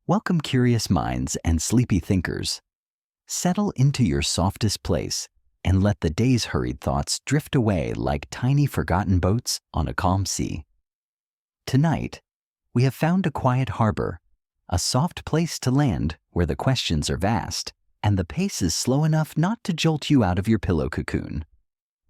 Welcome, curious minds and sleepy thinkers. Settle into your softest place and let the day's hurried thoughts drift away like tiny forgotten boats on a calm sea. Tonight, we have found a quiet harbor, a soft place to land where the questions are vast and the pace is slow enough not to jolt you out of your pillow cocoon.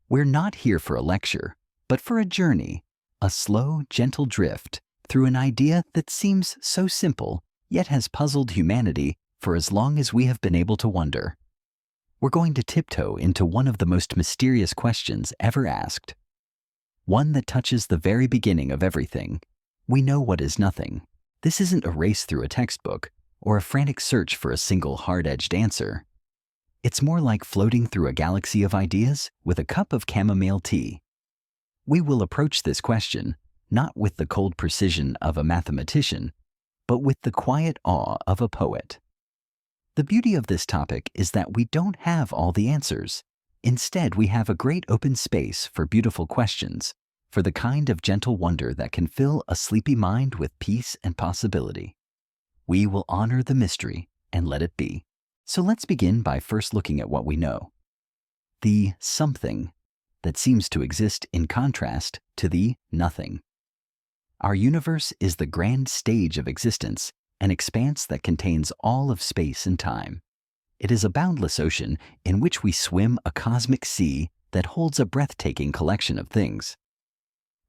We're not here for a lecture, but for a journey, a slow, gentle drift through an idea that seems so simple yet has puzzled humanity for as long as we have been able to wonder. We're going to tiptoe into one of the most mysterious questions ever asked. One that touches the very beginning of everything. We know what is nothing. This isn't a race through a textbook or a frantic search for a single hard-edged answer. It's more like floating through a galaxy of ideas with a cup of chamomile tea. We will approach this question not with the cold precision of a mathematician, but with the quiet awe of a poet. The beauty of this topic is that we don't have all the answers. Instead, we have a great open space for beautiful questions, for the kind of gentle wonder that can fill a sleepy mind with peace and possibility. We will honor the mystery and let it be. So let's begin by first looking at what we know. The something that seems to exist in contrast to the nothing. Our universe is the grand stage of existence, an expanse that contains all of space and time. It is a boundless ocean in which we swim, a cosmic sea that holds a breathtaking collection of things.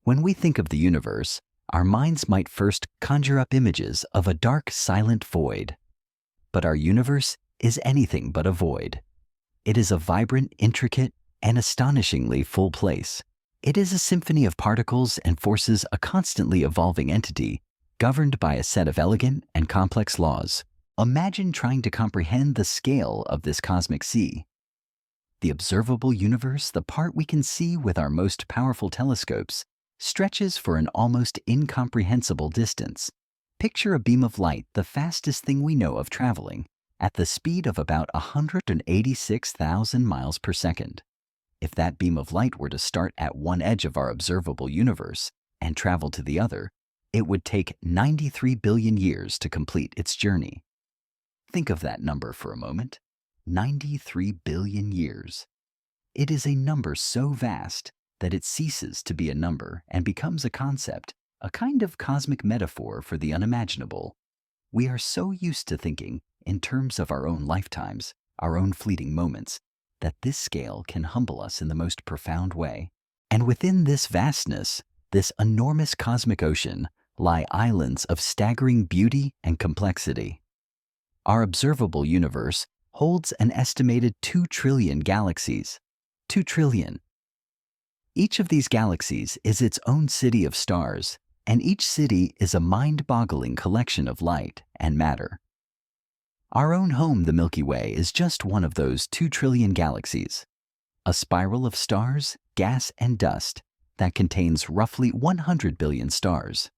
When we think of the universe, our minds might first conjure up images of a dark, silent void. But our universe is anything but a void. It is a vibrant, intricate, and astonishingly full place. It is a symphony of particles and forces, a constantly evolving entity, governed by a set of elegant and complex laws. Imagine trying to comprehend the scale of this cosmic sea. The observable universe, the part we can see with our most powerful telescopes, stretches for an almost incomprehensible distance. Picture a beam of light, the fastest thing we know of traveling, at the speed of about 186,000 miles per second. If that beam of light were to start at one edge of our observable universe and travel to the other, it would take 93 billion years to complete its journey. Think of that number for a moment. 93 billion years. It is a number so vast that it ceases to be a number and becomes a concept, a kind of cosmic metaphor for the unimaginable. We are so used to thinking in terms of our own lifetimes, our own fleeting moments, that this scale can humble us in the most profound way. And within this vastness, this enormous cosmic ocean, lie islands of staggering beauty and complexity. Our observable universe holds an estimated 2 trillion galaxies. 2 trillion. Each of these galaxies is its own city of stars, and each city is a mind-boggling collection of light and matter. Our own home, the Milky Way, is just one of those 2 trillion galaxies, a spiral of stars, gas, and dust that contains roughly 100 billion stars.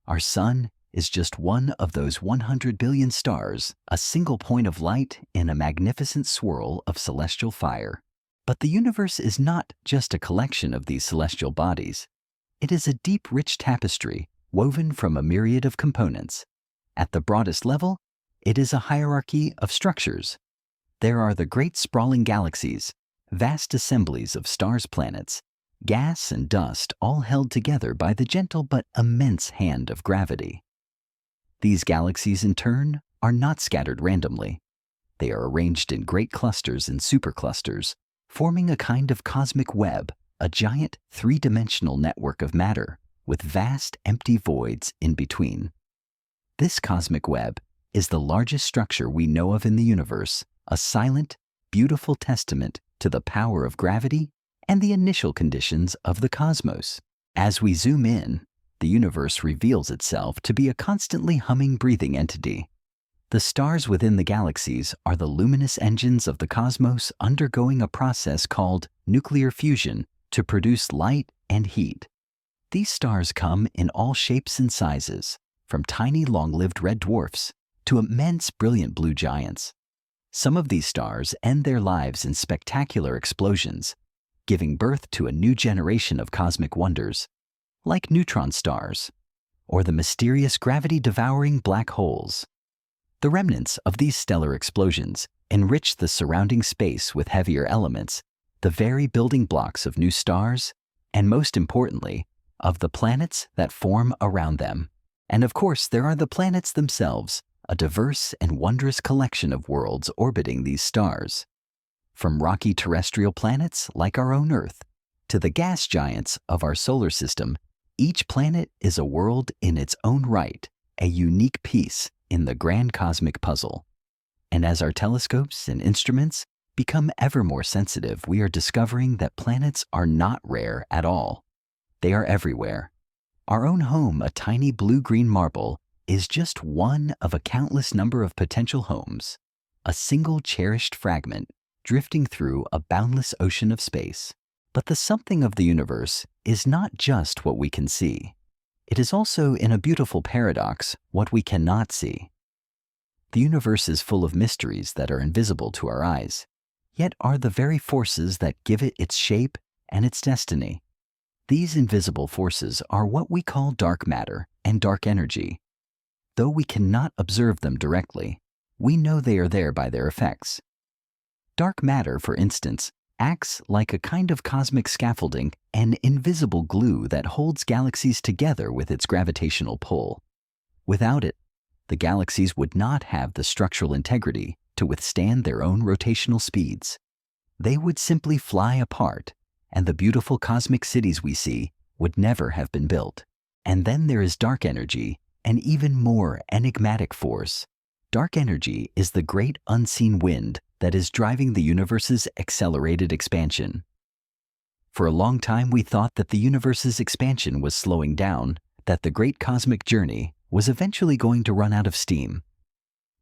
Our sun is just one of those 100 billion stars, a single point of light in a magnificent swirl of celestial fire. But the universe is not just a collection of these celestial bodies. It is a deep, rich tapestry woven from a myriad of components. At the broadest level, it is a hierarchy of structures. There are the great sprawling galaxies, vast assemblies of stars-planets, gas and dust, all held together by the gentle but immense hand of gravity. These galaxies, in turn, are not scattered randomly. They are arranged in great clusters and superclusters, forming a kind of cosmic web, a giant three-dimensional network of matter with vast empty voids in between. This cosmic web is the largest structure we know of in the universe, a silent, beautiful testament to the power of gravity and the initial conditions of the cosmos. As we zoom in, the universe reveals itself to be a constantly humming, breathing entity. The stars within the galaxies are the luminous engines of the cosmos undergoing a process called nuclear fusion to produce light and heat. These stars come in all shapes and sizes, from tiny, long-lived red dwarfs to immense, brilliant blue giants. Some of these stars end their lives in spectacular explosions, giving birth to a new generation of cosmic wonders, like neutron stars, or the mysterious gravity-devouring black holes. The remnants of these stellar explosions enrich the surrounding space with heavier elements, the very building blocks of new stars, and most importantly, of the planets that form around them. And of course, there are the planets themselves, a diverse and wondrous collection of worlds orbiting these stars. From rocky terrestrial planets like our own Earth to the gas giants of our solar system, each planet is a world in its own right, a unique piece in the grand cosmic puzzle. And as our telescopes and instruments become ever more sensitive, we are discovering that planets are not rare at all. They are everywhere. Our own home, a tiny blue-green marble, is just one of a countless number of potential homes, a single cherished fragment drifting through a boundless ocean of space. But the something of the universe is not just what we can see. It is also, in a beautiful paradox, what we cannot see. The universe is full of mysteries that are invisible to our eyes, yet are the very forces that give it its shape and its destiny. These invisible forces are what we call dark matter and dark energy. Though we cannot observe them directly, we know they are there by their effects. Dark matter, for instance, acts like a kind of cosmic scaffolding, an invisible glue that holds galaxies together with its gravitational pull. Without it, the galaxies would not have the structural integrity to withstand their own rotational speeds. They would simply fly apart, and the beautiful cosmic cities we see would never have been built. And then there is dark energy, an even more enigmatic force. Dark energy is the great unseen wind that is driving the universe's accelerated expansion. For a long time, we thought that the universe's expansion was slowing down, that the great cosmic journey was eventually going to run out of steam.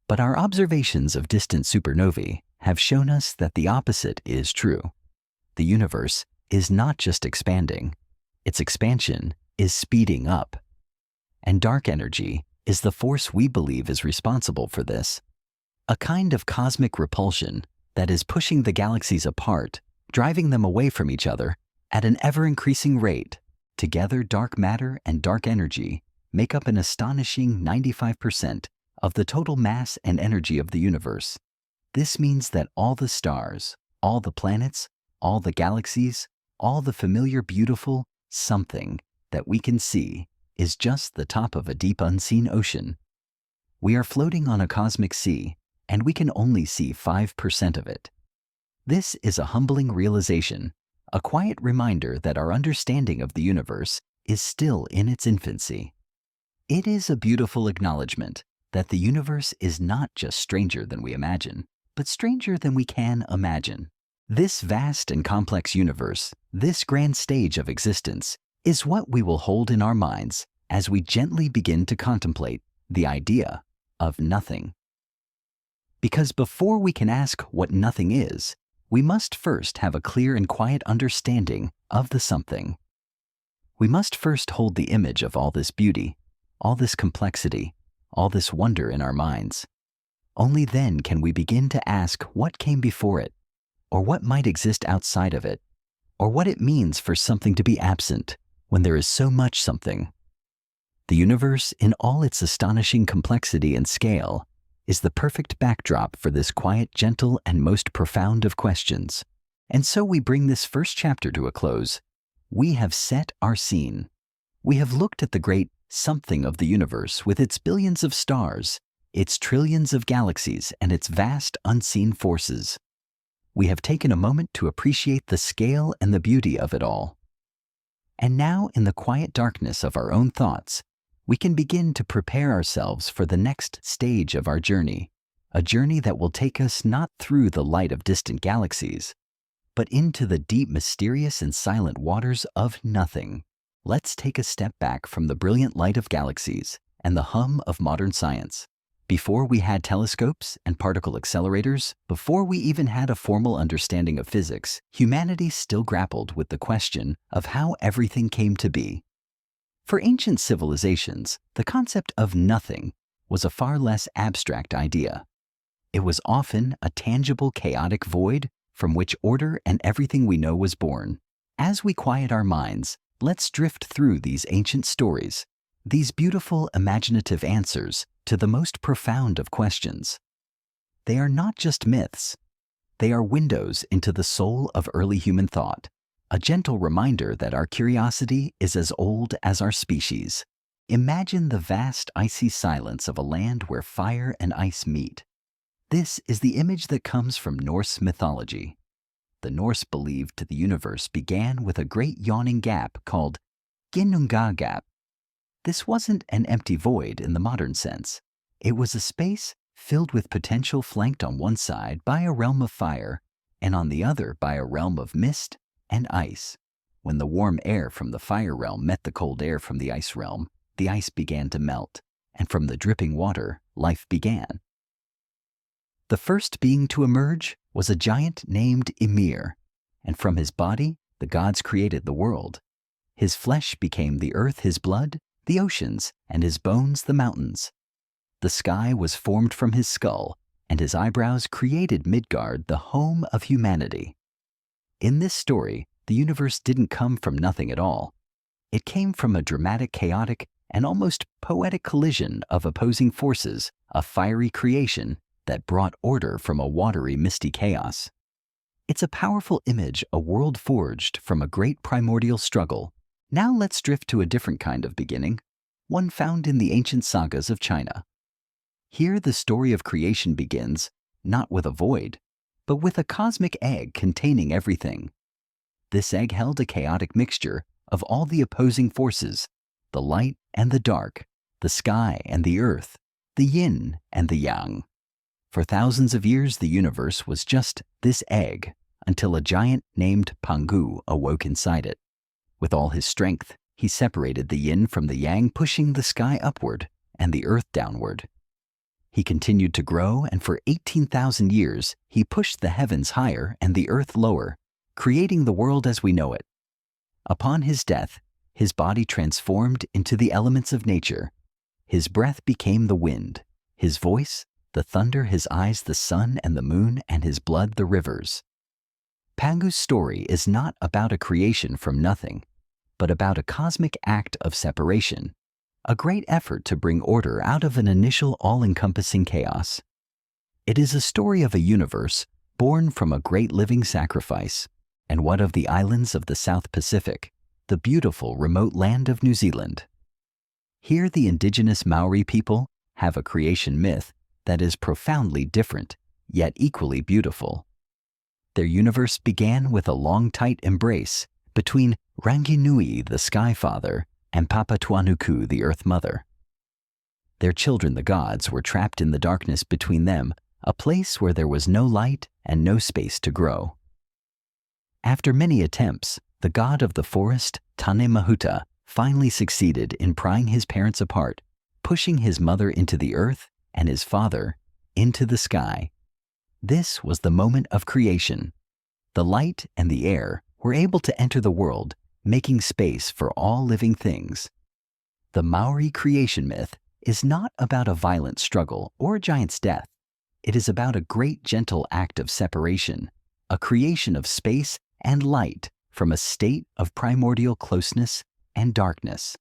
But our observations of distant supernovae have shown us that the opposite is true. The universe is not just expanding, its expansion is speeding up. And dark energy is the force we believe is responsible for this. A kind of cosmic repulsion that is pushing the galaxies apart, driving them away from each other at an ever-increasing rate. Together, dark matter and dark energy make up an astonishing 95% of the total mass and energy of the universe. This means that all the stars, all the planets, all the galaxies, all the familiar beautiful something that we can see is just the top of a deep unseen ocean. We are floating on a cosmic sea, and we can only see 5% of it. This is a humbling realization, a quiet reminder that our understanding of the universe is still in its infancy. It is a beautiful acknowledgement that the universe is not just stranger than we imagine, but stranger than we can imagine. This vast and complex universe, this grand stage of existence, is what we will hold in our minds as we gently begin to contemplate the idea of nothing. Because before we can ask what nothing is, we must first have a clear and quiet understanding of the something. We must first hold the image of all this beauty, all this complexity, all this wonder in our minds. Only then can we begin to ask what came before it, or what might exist outside of it, or what it means for something to be absent when there is so much something. The universe, in all its astonishing complexity and scale, is the perfect backdrop for this quiet, gentle, and most profound of questions. And so we bring this first chapter to a close. We have set our scene. We have looked at the great something of the universe with its billions of stars, its trillions of galaxies, and its vast unseen forces. We have taken a moment to appreciate the scale and the beauty of it all. And now, in the quiet darkness of our own thoughts, we can begin to prepare ourselves for the next stage of our journey, a journey that will take us not through the light of distant galaxies, but into the deep, mysterious, and silent waters of nothing. Let's take a step back from the brilliant light of galaxies and the hum of modern science. Before we had telescopes and particle accelerators, before we even had a formal understanding of physics, humanity still grappled with the question of how everything came to be. For ancient civilizations, the concept of nothing was a far less abstract idea. It was often a tangible, chaotic void from which order and everything we know was born. As we quiet our minds, let's drift through these ancient stories, These beautiful, imaginative answers to the most profound of questions. They are not just myths. They are windows into the soul of early human thought, a gentle reminder that our curiosity is as old as our species. Imagine the vast icy silence of a land where fire and ice meet. This is the image that comes from Norse mythology. The Norse believed the universe began with a great yawning gap called Ginnunga Gap. This wasn't an empty void in the modern sense. It was a space filled with potential, flanked on one side by a realm of fire and on the other by a realm of mist and ice. When the warm air from the fire realm met the cold air from the ice realm, the ice began to melt, and from the dripping water, life began. The first being to emerge was a giant named Ymir, and from his body the gods created the world. His flesh became the earth, his blood the oceans, and his bones the mountains. The sky was formed from his skull, and his eyebrows created Midgard, the home of humanity. In this story, the universe didn't come from nothing at all. It came from a dramatic, chaotic, and almost poetic collision of opposing forces, a fiery creation that brought order from a watery, misty chaos. It's a powerful image, a world forged from a great primordial struggle. Now let's drift to a different kind of beginning, one found in the ancient sagas of China. Here the story of creation begins, not with a void, but with a cosmic egg containing everything. This egg held a chaotic mixture of all the opposing forces, the light and the dark, the sky and the earth, the yin and the yang. For thousands of years the universe was just this egg, until a giant named Pangu awoke inside it. With all his strength, he separated the yin from the yang, pushing the sky upward and the earth downward. He continued to grow, and for 18,000 years, he pushed the heavens higher and the earth lower, creating the world as we know it. Upon his death, his body transformed into the elements of nature. His breath became the wind, his voice, the thunder, his eyes, the sun and the moon, and his blood, the rivers. Pangu's story is not about a creation from nothing, but about a cosmic act of separation, a great effort to bring order out of an initial all-encompassing chaos. It is a story of a universe born from a great living sacrifice. And what of the islands of the South Pacific, the beautiful remote land of New Zealand? Here the indigenous Maori people have a creation myth that is profoundly different, yet equally beautiful. Their universe began with a long, tight embrace between Ranginui, the Sky Father, and Papatuanuku, the Earth Mother. Their children, the gods, were trapped in the darkness between them, a place where there was no light and no space to grow. After many attempts, the god of the forest, Tane Mahuta, finally succeeded in prying his parents apart, pushing his mother into the earth and his father into the sky. This was the moment of creation. The light and the air were able to enter the world, making space for all living things. The Maori creation myth is not about a violent struggle or a giant's death. It is about a great gentle act of separation, a creation of space and light from a state of primordial closeness and darkness.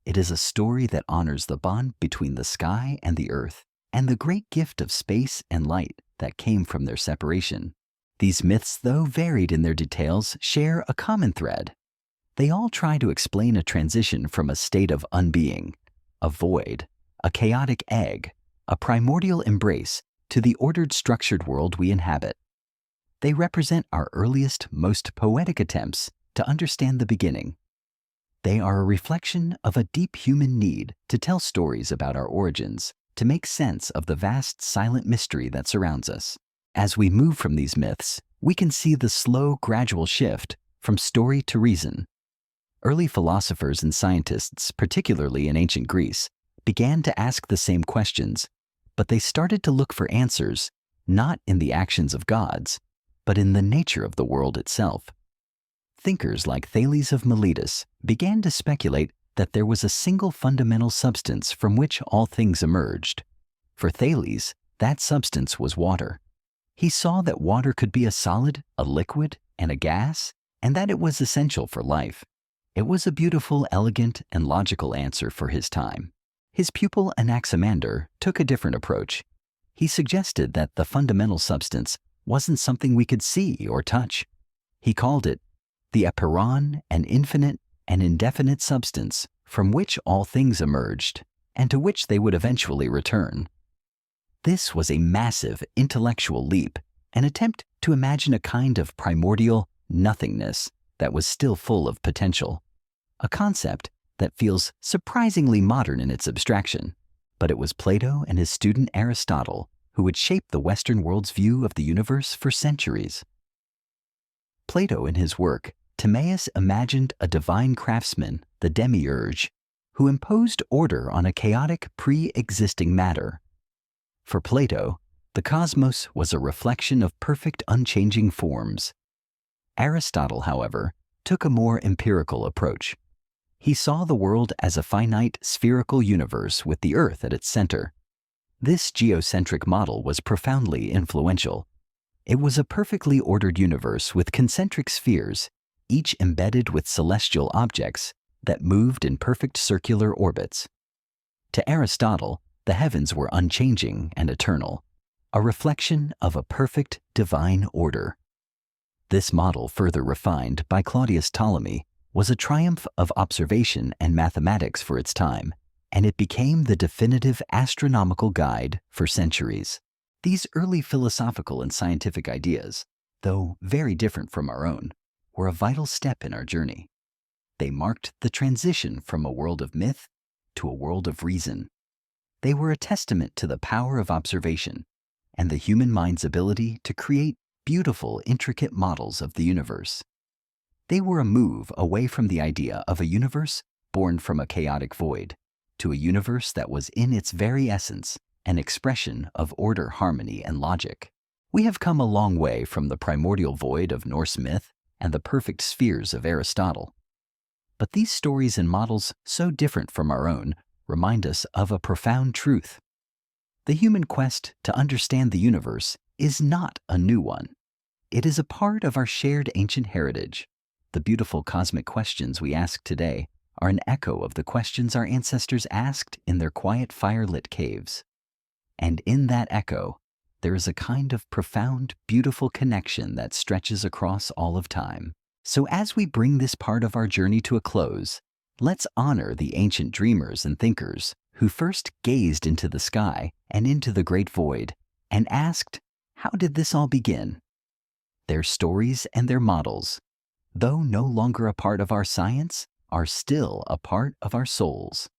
It is a story that honors the bond between the sky and the earth, and the great gift of space and light that came from their separation. These myths, though varied in their details, share a common thread. They all try to explain a transition from a state of unbeing, a void, a chaotic egg, a primordial embrace, to the ordered, structured world we inhabit. They represent our earliest, most poetic attempts to understand the beginning. They are a reflection of a deep human need to tell stories about our origins, to make sense of the vast, silent mystery that surrounds us. As we move from these myths, we can see the slow, gradual shift from story to reason. Early philosophers and scientists, particularly in ancient Greece, began to ask the same questions, but they started to look for answers not in the actions of gods, but in the nature of the world itself. Thinkers like Thales of Miletus began to speculate that there was a single fundamental substance from which all things emerged. For Thales, that substance was water. He saw that water could be a solid, a liquid, and a gas, and that it was essential for life. It was a beautiful, elegant, and logical answer for his time. His pupil Anaximander took a different approach. He suggested that the fundamental substance wasn't something we could see or touch. He called it the epeiron, an infinite and indefinite substance from which all things emerged and to which they would eventually return. This was a massive intellectual leap, an attempt to imagine a kind of primordial nothingness that was still full of potential, a concept that feels surprisingly modern in its abstraction. But it was Plato and his student Aristotle who would shape the Western world's view of the universe for centuries. Plato, in his work, Timaeus imagined a divine craftsman, the demiurge, who imposed order on a chaotic pre-existing matter. For Plato, the cosmos was a reflection of perfect unchanging forms. Aristotle, however, took a more empirical approach. He saw the world as a finite spherical universe with the Earth at its center. This geocentric model was profoundly influential. It was a perfectly ordered universe with concentric spheres, each embedded with celestial objects that moved in perfect circular orbits. To Aristotle, the heavens were unchanging and eternal, a reflection of a perfect divine order. This model, further refined by Claudius Ptolemy, was a triumph of observation and mathematics for its time, and it became the definitive astronomical guide for centuries. These early philosophical and scientific ideas, though very different from our own, were a vital step in our journey. They marked the transition from a world of myth to a world of reason. They were a testament to the power of observation and the human mind's ability to create beautiful, intricate models of the universe. They were a move away from the idea of a universe born from a chaotic void to a universe that was in its very essence an expression of order, harmony, and logic. We have come a long way from the primordial void of Norse myth and the perfect spheres of Aristotle. But these stories and models, so different from our own, remind us of a profound truth. The human quest to understand the universe is not a new one. It is a part of our shared ancient heritage. The beautiful cosmic questions we ask today are an echo of the questions our ancestors asked in their quiet fire-lit caves. And in that echo, there is a kind of profound, beautiful connection that stretches across all of time. So as we bring this part of our journey to a close, let's honor the ancient dreamers and thinkers who first gazed into the sky and into the great void and asked, how did this all begin? Their stories and their models, though no longer a part of our science, are still a part of our souls.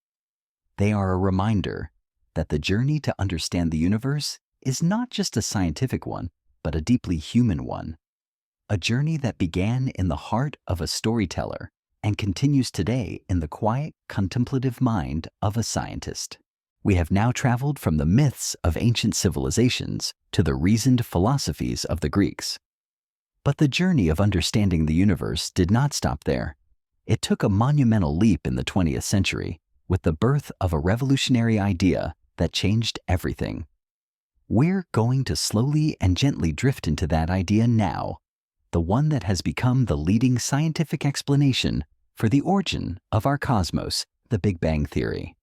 They are a reminder that the journey to understand the universe is not just a scientific one, but a deeply human one. A journey that began in the heart of a storyteller and continues today in the quiet, contemplative mind of a scientist. We have now traveled from the myths of ancient civilizations to the reasoned philosophies of the Greeks. But the journey of understanding the universe did not stop there. It took a monumental leap in the 20th century with the birth of a revolutionary idea that changed everything. We're going to slowly and gently drift into that idea now, the one that has become the leading scientific explanation for the origin of our cosmos, the Big Bang Theory.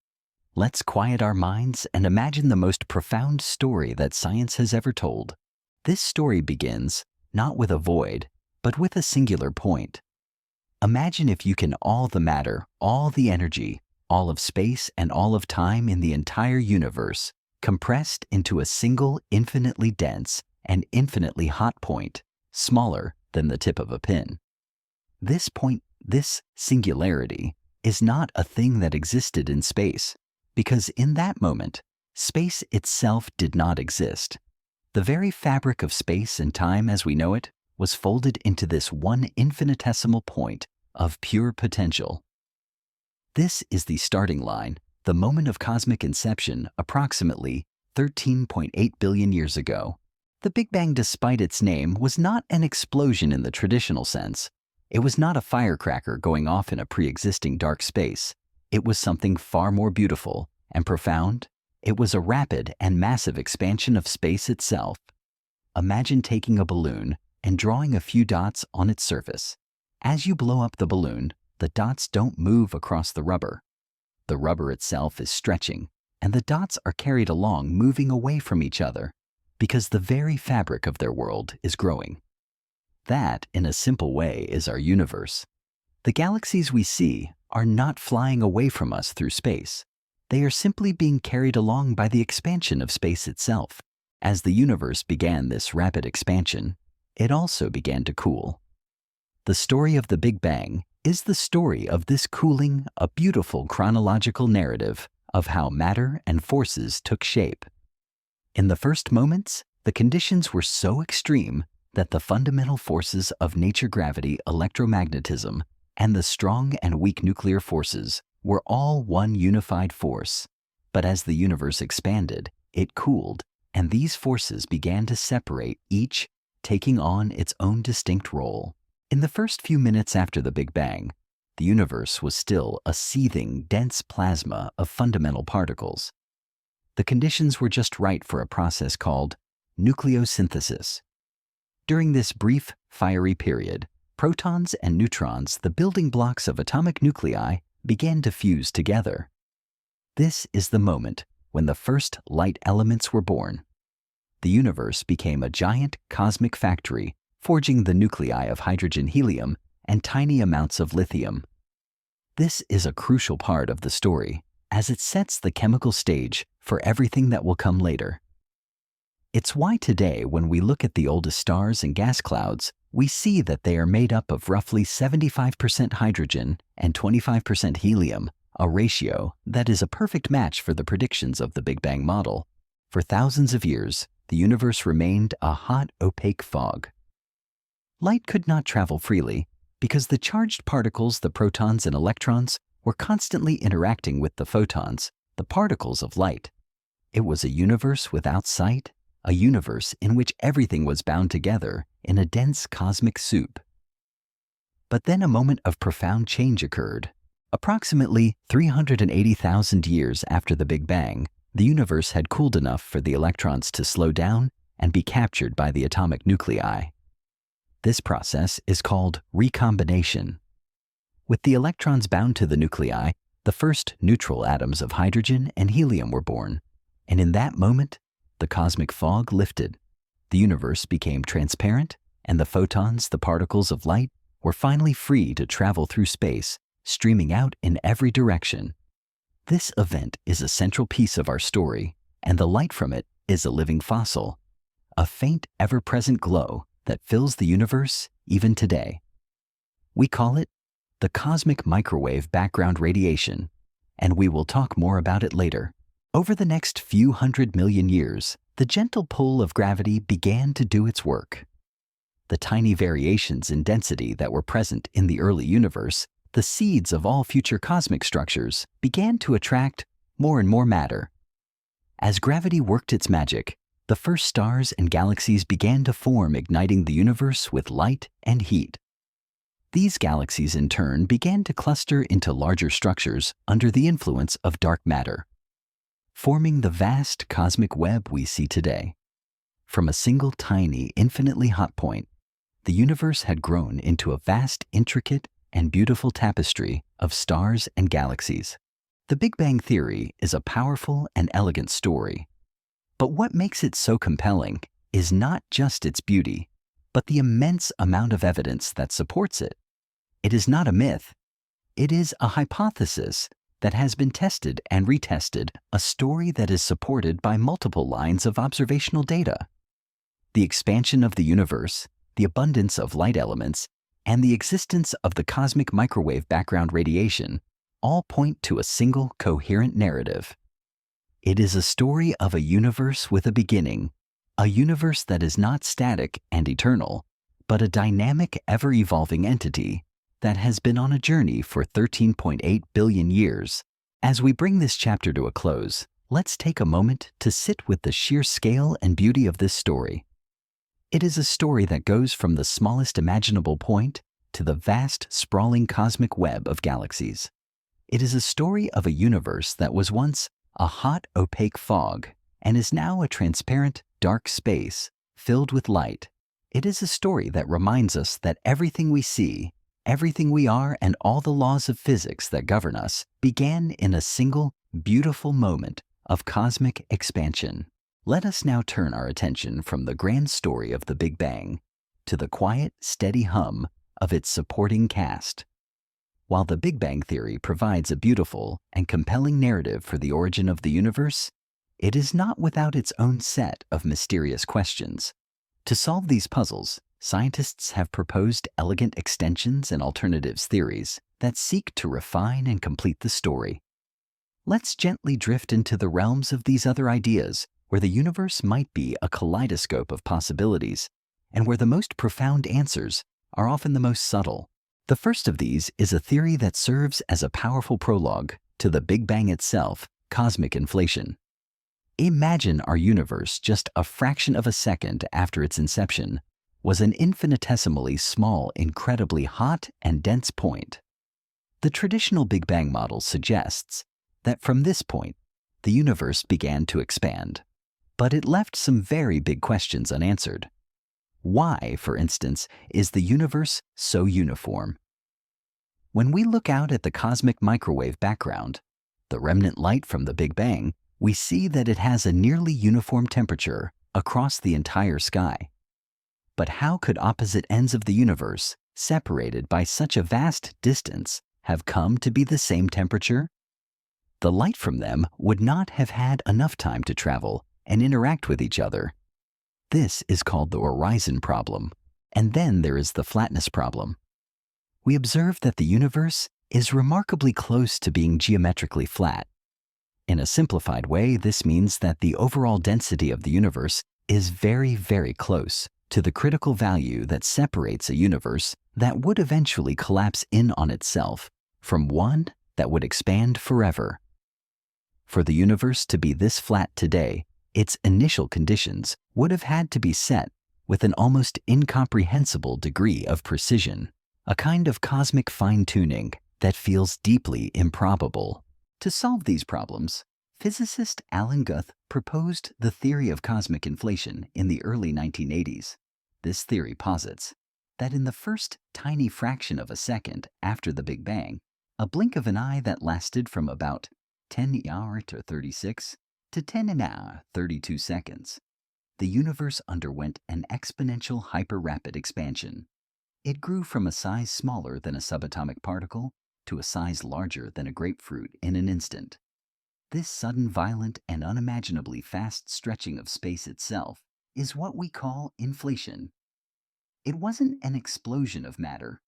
Let's quiet our minds and imagine the most profound story that science has ever told. This story begins not with a void, but with a singular point. Imagine if you can all the matter, all the energy, all of space and all of time in the entire universe compressed into a single infinitely dense and infinitely hot point, smaller than the tip of a pin. This point, this singularity, is not a thing that existed in space, because in that moment, space itself did not exist. The very fabric of space and time as we know it was folded into this one infinitesimal point of pure potential. This is the starting line, the moment of cosmic inception approximately 13.8 billion years ago. The Big Bang, despite its name, was not an explosion in the traditional sense. It was not a firecracker going off in a pre-existing dark space. It was something far more beautiful and profound. It was a rapid and massive expansion of space itself. Imagine taking a balloon and drawing a few dots on its surface. As you blow up the balloon the dots don't move across the rubber. The rubber itself is stretching, and the dots are carried along, moving away from each other, because the very fabric of their world is growing. That, in a simple way, is our universe. The galaxies we see are not flying away from us through space. They are simply being carried along by the expansion of space itself. As the universe began this rapid expansion, it also began to cool. The story of the Big Bang is the story of this cooling, a beautiful chronological narrative of how matter and forces took shape. In the first moments, the conditions were so extreme that the fundamental forces of nature, gravity, electromagnetism, and the strong and weak nuclear forces were all one unified force. But as the universe expanded, it cooled, and these forces began to separate, each taking on its own distinct role. In the first few minutes after the Big Bang, the universe was still a seething, dense plasma of fundamental particles. The conditions were just right for a process called nucleosynthesis. During this brief, fiery period, protons and neutrons, the building blocks of atomic nuclei, began to fuse together. This is the moment when the first light elements were born. The universe became a giant cosmic factory, forging the nuclei of hydrogen, helium, and tiny amounts of lithium. This is a crucial part of the story, as it sets the chemical stage for everything that will come later. It's why today, when we look at the oldest stars and gas clouds, we see that they are made up of roughly 75% hydrogen and 25% helium, a ratio that is a perfect match for the predictions of the Big Bang model. For thousands of years, the universe remained a hot, opaque fog. Light could not travel freely because the charged particles, the protons and electrons, were constantly interacting with the photons, the particles of light. It was a universe without sight, a universe in which everything was bound together in a dense cosmic soup. But then a moment of profound change occurred. Approximately 380,000 years after the Big Bang, the universe had cooled enough for the electrons to slow down and be captured by the atomic nuclei. This process is called recombination. With the electrons bound to the nuclei, the first neutral atoms of hydrogen and helium were born, and in that moment, the cosmic fog lifted. The universe became transparent, and the photons, the particles of light, were finally free to travel through space, streaming out in every direction. This event is a central piece of our story, and the light from it is a living fossil, a faint, ever-present glow that fills the universe even today. We call it the cosmic microwave background radiation, and we will talk more about it later. Over the next few 100 million years, the gentle pull of gravity began to do its work. The tiny variations in density that were present in the early universe, the seeds of all future cosmic structures, began to attract more and more matter. As gravity worked its magic, the first stars and galaxies began to form, igniting the universe with light and heat. These galaxies, in turn, began to cluster into larger structures under the influence of dark matter, forming the vast cosmic web we see today. From a single tiny, infinitely hot point, the universe had grown into a vast, intricate, and beautiful tapestry of stars and galaxies. The Big Bang Theory is a powerful and elegant story. But what makes it so compelling is not just its beauty, but the immense amount of evidence that supports it. It is not a myth. It is a hypothesis that has been tested and retested, a story that is supported by multiple lines of observational data. The expansion of the universe, the abundance of light elements, and the existence of the cosmic microwave background radiation all point to a single coherent narrative. It is a story of a universe with a beginning, a universe that is not static and eternal, but a dynamic, ever-evolving entity that has been on a journey for 13.8 billion years. As we bring this chapter to a close, let's take a moment to sit with the sheer scale and beauty of this story. It is a story that goes from the smallest imaginable point to the vast, sprawling cosmic web of galaxies. It is a story of a universe that was once a hot, opaque fog and is now a transparent, dark space filled with light. It is a story that reminds us that everything we see, Everything we are and all the laws of physics that govern us began in a single, beautiful moment of cosmic expansion. Let us now turn our attention from the grand story of the Big Bang to the quiet, steady hum of its supporting cast. While the Big Bang theory provides a beautiful and compelling narrative for the origin of the universe, it is not without its own set of mysterious questions. To solve these puzzles, scientists have proposed elegant extensions and alternatives theories that seek to refine and complete the story. Let's gently drift into the realms of these other ideas, where the universe might be a kaleidoscope of possibilities, and where the most profound answers are often the most subtle. The first of these is a theory that serves as a powerful prologue to the Big Bang itself, cosmic inflation. Imagine our universe just a fraction of a second after its inception was an infinitesimally small, incredibly hot and dense point. The traditional Big Bang model suggests that from this point, the universe began to expand. But it left some very big questions unanswered. Why, for instance, is the universe so uniform? When we look out at the cosmic microwave background, the remnant light from the Big Bang, we see that it has a nearly uniform temperature across the entire sky. But how could opposite ends of the universe, separated by such a vast distance, have come to be the same temperature? The light from them would not have had enough time to travel and interact with each other. This is called the horizon problem, and then there is the flatness problem. We observe that the universe is remarkably close to being geometrically flat. In a simplified way, this means that the overall density of the universe is very, very close to the critical value that separates a universe that would eventually collapse in on itself from one that would expand forever. For the universe to be this flat today, its initial conditions would have had to be set with an almost incomprehensible degree of precision, a kind of cosmic fine-tuning that feels deeply improbable. To solve these problems, physicist Alan Guth proposed the theory of cosmic inflation in the early 1980s. This theory posits that in the first tiny fraction of a second after the Big Bang, a blink of an eye that lasted from about 10 hours to 36 to 10 hours 32 seconds, the universe underwent an exponential hyper-rapid expansion. It grew from a size smaller than a subatomic particle to a size larger than a grapefruit in an instant. This sudden, violent, and unimaginably fast stretching of space itself is what we call inflation. It wasn't an explosion of matter.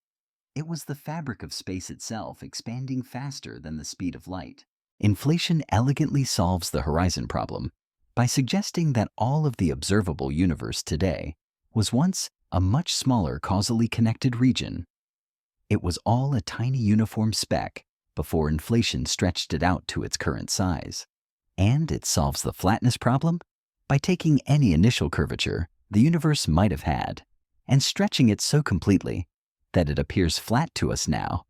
It was the fabric of space itself expanding faster than the speed of light. Inflation elegantly solves the horizon problem by suggesting that all of the observable universe today was once a much smaller causally connected region. It was all a tiny uniform speck before inflation stretched it out to its current size. And it solves the flatness problem by taking any initial curvature the universe might have had and stretching it so completely that it appears flat to us now.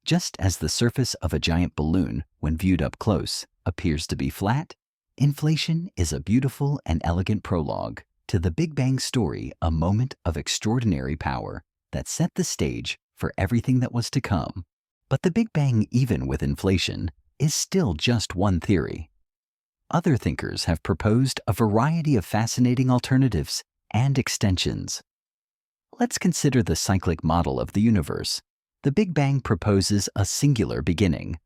Just as the surface of a giant balloon, when viewed up close, appears to be flat, inflation is a beautiful and elegant prologue to the Big Bang story, a moment of extraordinary power that set the stage for everything that was to come. But the Big Bang, even with inflation, is still just one theory. Other thinkers have proposed a variety of fascinating alternatives and extensions. Let's consider the cyclic model of the universe. The Big Bang proposes a singular beginning.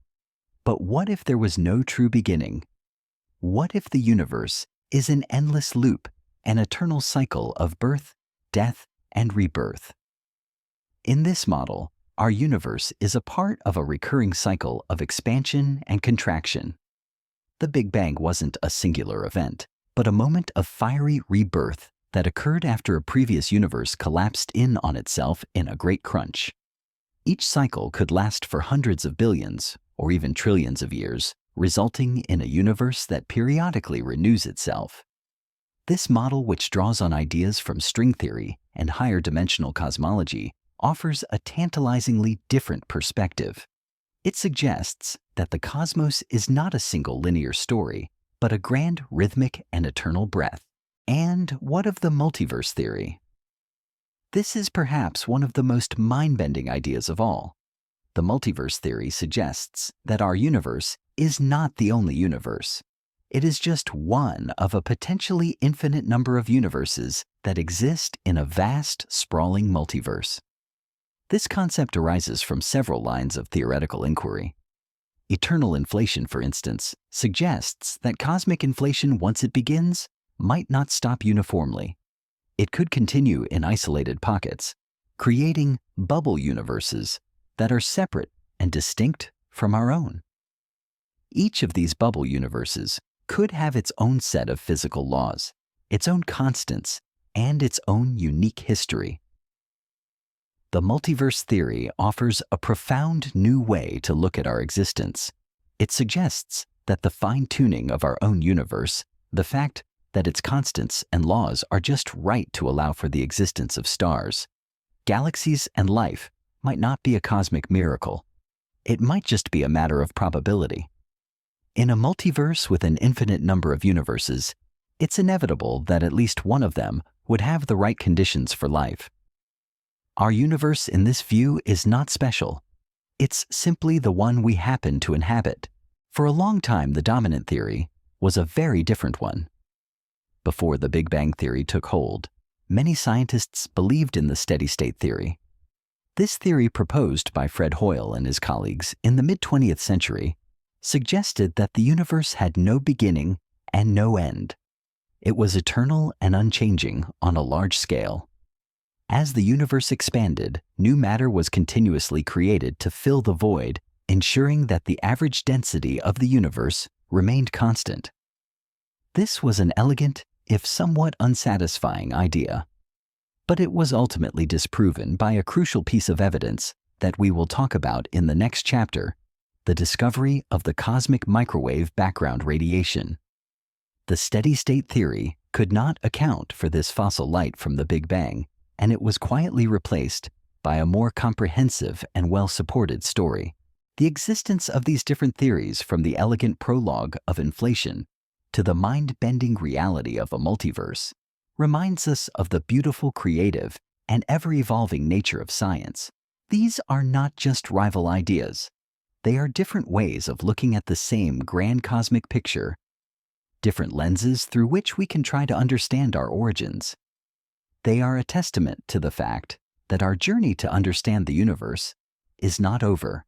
But what if there was no true beginning? What if the universe is an endless loop, an eternal cycle of birth, death, and rebirth? In this model, our universe is a part of a recurring cycle of expansion and contraction. The Big Bang wasn't a singular event, but a moment of fiery rebirth that occurred after a previous universe collapsed in on itself in a great crunch. Each cycle could last for hundreds of billions or even trillions of years, resulting in a universe that periodically renews itself. This model, which draws on ideas from string theory and higher dimensional cosmology, offers a tantalizingly different perspective. It suggests that the cosmos is not a single linear story, but a grand rhythmic and eternal breath. And what of the multiverse theory? This is perhaps one of the most mind-bending ideas of all. The multiverse theory suggests that our universe is not the only universe. It is just one of a potentially infinite number of universes that exist in a vast, sprawling multiverse. This concept arises from several lines of theoretical inquiry. Eternal inflation, for instance, suggests that cosmic inflation, once it begins, might not stop uniformly. It could continue in isolated pockets, creating bubble universes that are separate and distinct from our own. Each of these bubble universes could have its own set of physical laws, its own constants, and its own unique history. The multiverse theory offers a profound new way to look at our existence. It suggests that the fine-tuning of our own universe, the fact that its constants and laws are just right to allow for the existence of stars, galaxies, and life, might not be a cosmic miracle. It might just be a matter of probability. In a multiverse with an infinite number of universes, it's inevitable that at least one of them would have the right conditions for life. Our universe in this view is not special. It's simply the one we happen to inhabit. For a long time, the dominant theory was a very different one. Before the Big Bang theory took hold, many scientists believed in the steady-state theory. This theory, proposed by Fred Hoyle and his colleagues in the mid-20th century, suggested that the universe had no beginning and no end. It was eternal and unchanging on a large scale. As the universe expanded, new matter was continuously created to fill the void, ensuring that the average density of the universe remained constant. This was an elegant, if somewhat unsatisfying idea. But it was ultimately disproven by a crucial piece of evidence that we will talk about in the next chapter: the discovery of the cosmic microwave background radiation. The steady-state theory could not account for this fossil light from the Big Bang, and it was quietly replaced by a more comprehensive and well-supported story. The existence of these different theories, from the elegant prologue of inflation to the mind-bending reality of a multiverse, reminds us of the beautiful, creative, and ever-evolving nature of science. These are not just rival ideas. They are different ways of looking at the same grand cosmic picture, different lenses through which we can try to understand our origins. They are a testament to the fact that our journey to understand the universe is not over.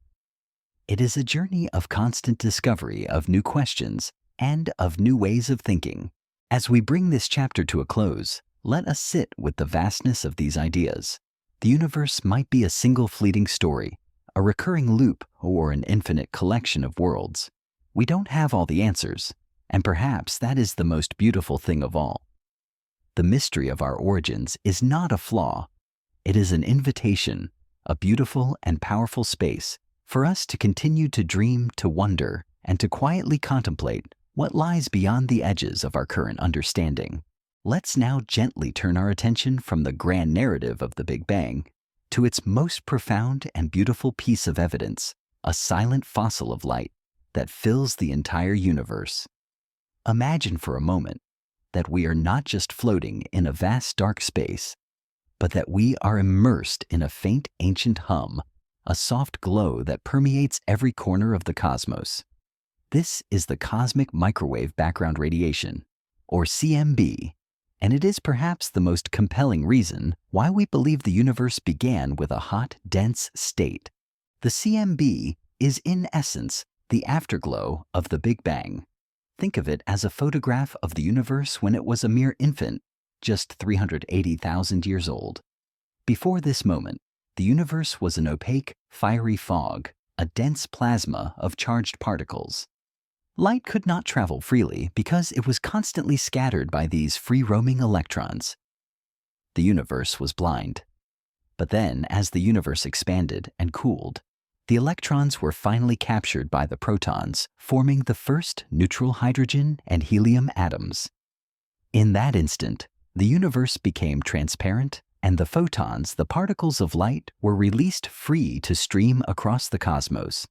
It is a journey of constant discovery of new questions and of new ways of thinking. As we bring this chapter to a close, let us sit with the vastness of these ideas. The universe might be a single fleeting story, a recurring loop, or an infinite collection of worlds. We don't have all the answers, and perhaps that is the most beautiful thing of all. The mystery of our origins is not a flaw. It is an invitation, a beautiful and powerful space for us to continue to dream, to wonder, and to quietly contemplate what lies beyond the edges of our current understanding. Let's now gently turn our attention from the grand narrative of the Big Bang to its most profound and beautiful piece of evidence, a silent fossil of light that fills the entire universe. Imagine for a moment that we are not just floating in a vast dark space, but that we are immersed in a faint ancient hum, a soft glow that permeates every corner of the cosmos. This is the cosmic microwave background radiation, or CMB, and it is perhaps the most compelling reason why we believe the universe began with a hot, dense state. The CMB is in essence the afterglow of the Big Bang. Think of it as a photograph of the universe when it was a mere infant, just 380,000 years old. Before this moment, the universe was an opaque, fiery fog, a dense plasma of charged particles. Light could not travel freely because it was constantly scattered by these free-roaming electrons. The universe was blind. But then, as the universe expanded and cooled, the electrons were finally captured by the protons, forming the first neutral hydrogen and helium atoms. In that instant, the universe became transparent, and the photons, the particles of light, were released free to stream across the cosmos.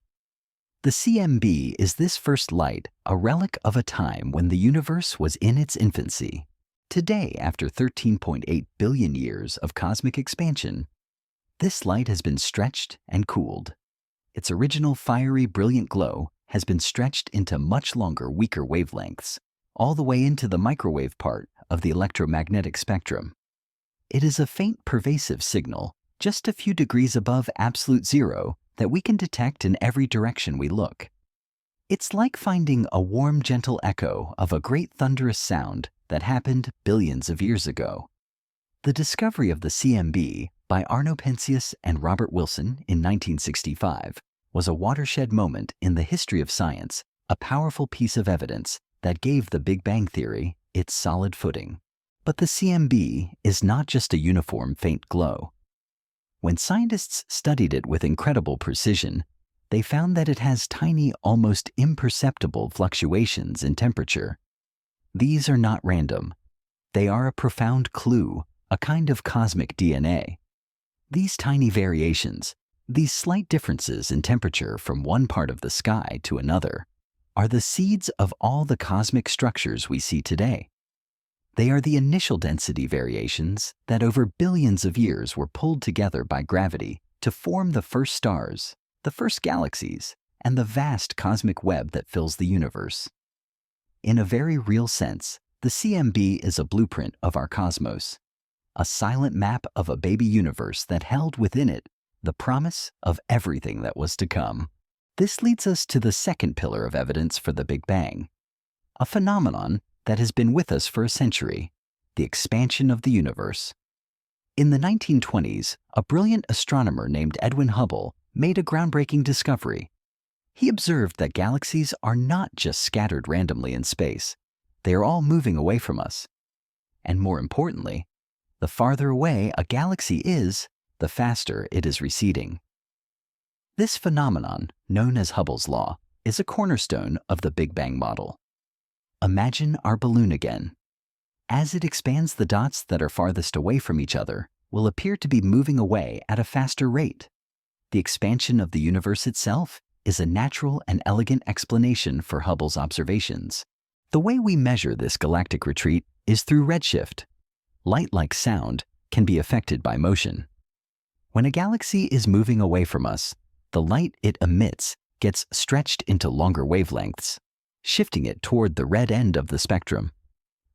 The CMB is this first light, a relic of a time when the universe was in its infancy. Today, after 13.8 billion years of cosmic expansion, this light has been stretched and cooled. Its original fiery, brilliant glow has been stretched into much longer, weaker wavelengths, all the way into the microwave part of the electromagnetic spectrum. It is a faint, pervasive signal, just a few degrees above absolute zero, that we can detect in every direction we look. It's like finding a warm, gentle echo of a great thunderous sound that happened billions of years ago. The discovery of the CMB by Arno Penzias and Robert Wilson in 1965 was a watershed moment in the history of science, a powerful piece of evidence that gave the Big Bang Theory its solid footing. But the CMB is not just a uniform faint glow. When scientists studied it with incredible precision, they found that it has tiny, almost imperceptible fluctuations in temperature. These are not random. They are a profound clue, a kind of cosmic DNA. These tiny variations, these slight differences in temperature from one part of the sky to another, are the seeds of all the cosmic structures we see today. They are the initial density variations that over billions of years were pulled together by gravity to form the first stars, the first galaxies, and the vast cosmic web that fills the universe. In a very real sense, the CMB is a blueprint of our cosmos, a silent map of a baby universe that held within it the promise of everything that was to come. This leads us to the second pillar of evidence for the Big Bang, a phenomenon that has been with us for a century, the expansion of the universe. In the 1920s, a brilliant astronomer named Edwin Hubble made a groundbreaking discovery. He observed that galaxies are not just scattered randomly in space. They are all moving away from us. And more importantly, the farther away a galaxy is, the faster it is receding. This phenomenon, known as Hubble's law, is a cornerstone of the Big Bang model. Imagine our balloon again. As it expands, the dots that are farthest away from each other will appear to be moving away at a faster rate. The expansion of the universe itself is a natural and elegant explanation for Hubble's observations. The way we measure this galactic retreat is through redshift. Light, like sound, can be affected by motion. When a galaxy is moving away from us, the light it emits gets stretched into longer wavelengths, shifting it toward the red end of the spectrum.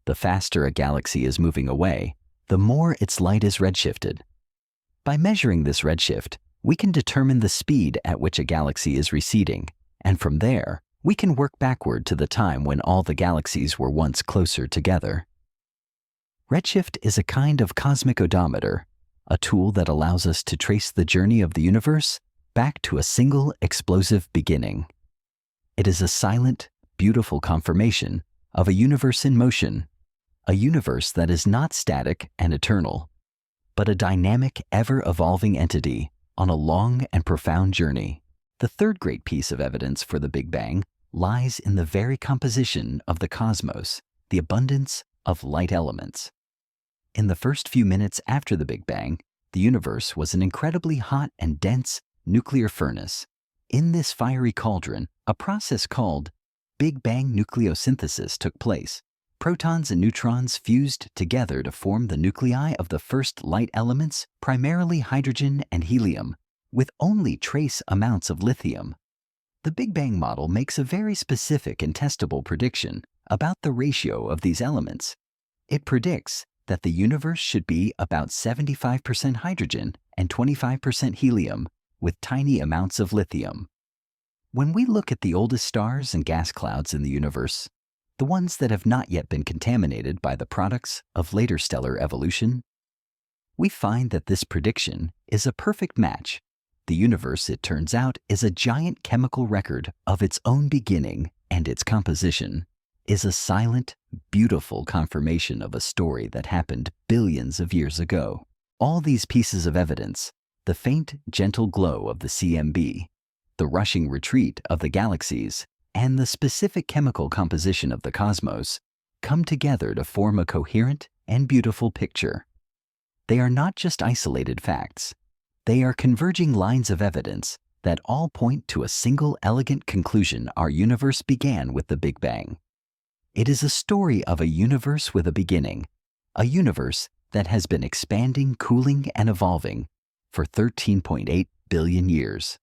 The faster a galaxy is moving away, the more its light is redshifted. By measuring this redshift, we can determine the speed at which a galaxy is receding, and from there, we can work backward to the time when all the galaxies were once closer together. Redshift is a kind of cosmic odometer, a tool that allows us to trace the journey of the universe back to a single explosive beginning. It is a silent, beautiful confirmation of a universe in motion, a universe that is not static and eternal, but a dynamic, ever-evolving entity on a long and profound journey. The third great piece of evidence for the Big Bang lies in the very composition of the cosmos, the abundance of light elements. In the first few minutes after the Big Bang, the universe was an incredibly hot and dense nuclear furnace. In this fiery cauldron, a process called Big Bang nucleosynthesis took place. Protons and neutrons fused together to form the nuclei of the first light elements, primarily hydrogen and helium, with only trace amounts of lithium. The Big Bang model makes a very specific and testable prediction about the ratio of these elements. It predicts that the universe should be about 75% hydrogen and 25% helium, with tiny amounts of lithium. When we look at the oldest stars and gas clouds in the universe, the ones that have not yet been contaminated by the products of later stellar evolution, we find that this prediction is a perfect match. The universe, it turns out, is a giant chemical record of its own beginning, and its composition is a silent, beautiful confirmation of a story that happened billions of years ago. All these pieces of evidence, the faint, gentle glow of the CMB, the rushing retreat of the galaxies, and the specific chemical composition of the cosmos, come together to form a coherent and beautiful picture. They are not just isolated facts. They are converging lines of evidence that all point to a single elegant conclusion: our universe began with the Big Bang. It is a story of a universe with a beginning, a universe that has been expanding, cooling, and evolving for 13.8 billion years.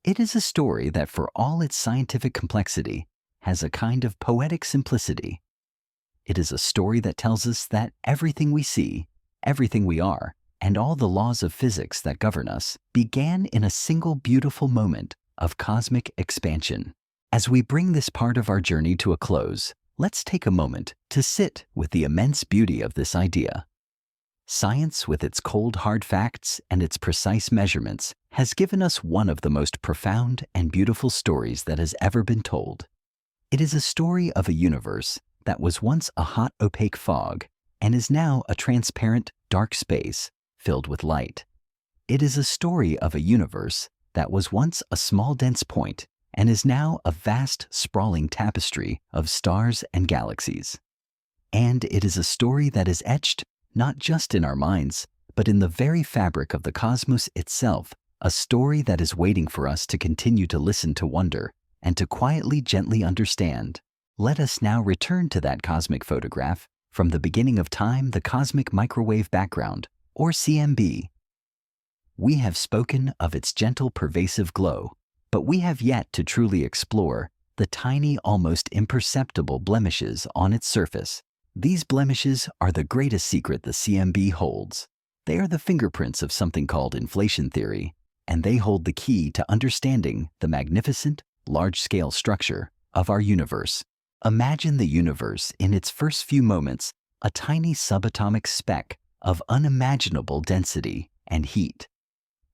It is a story that, for all its scientific complexity, has a kind of poetic simplicity. It is a story that tells us that everything we see, everything we are, and all the laws of physics that govern us began in a single beautiful moment of cosmic expansion. As we bring this part of our journey to a close, let's take a moment to sit with the immense beauty of this idea. Science, with its cold hard facts and its precise measurements, has given us one of the most profound and beautiful stories that has ever been told. It is a story of a universe that was once a hot, opaque fog and is now a transparent, dark space filled with light. It is a story of a universe that was once a small, dense point and is now a vast, sprawling tapestry of stars and galaxies. And it is a story that is etched not just in our minds, but in the very fabric of the cosmos itself, a story that is waiting for us to continue to listen, to wonder, and to quietly, gently understand. Let us now return to that cosmic photograph from the beginning of time, the cosmic microwave background, or CMB. We have spoken of its gentle, pervasive glow, but we have yet to truly explore the tiny, almost imperceptible blemishes on its surface. These blemishes are the greatest secret the CMB holds. They are the fingerprints of something called inflation theory, and they hold the key to understanding the magnificent, large-scale structure of our universe. Imagine the universe in its first few moments, a tiny subatomic speck of unimaginable density and heat.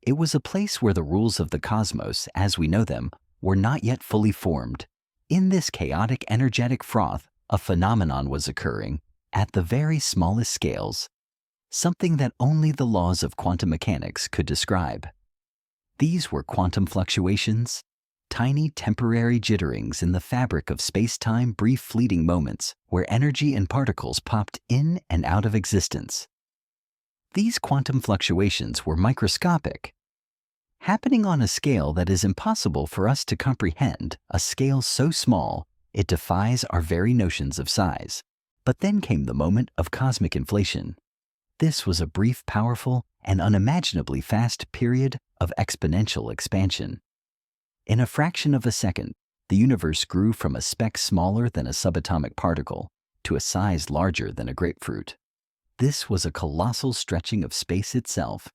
It was a place where the rules of the cosmos, as we know them, were not yet fully formed. In this chaotic, energetic froth, a phenomenon was occurring at the very smallest scales, something that only the laws of quantum mechanics could describe. These were quantum fluctuations, tiny temporary jitterings in the fabric of space-time, brief fleeting moments where energy and particles popped in and out of existence. These quantum fluctuations were microscopic, happening on a scale that is impossible for us to comprehend, a scale so small it defies our very notions of size. But then came the moment of cosmic inflation. This was a brief, powerful, and unimaginably fast period of exponential expansion. In a fraction of a second, the universe grew from a speck smaller than a subatomic particle to a size larger than a grapefruit. This was a colossal stretching of space itself.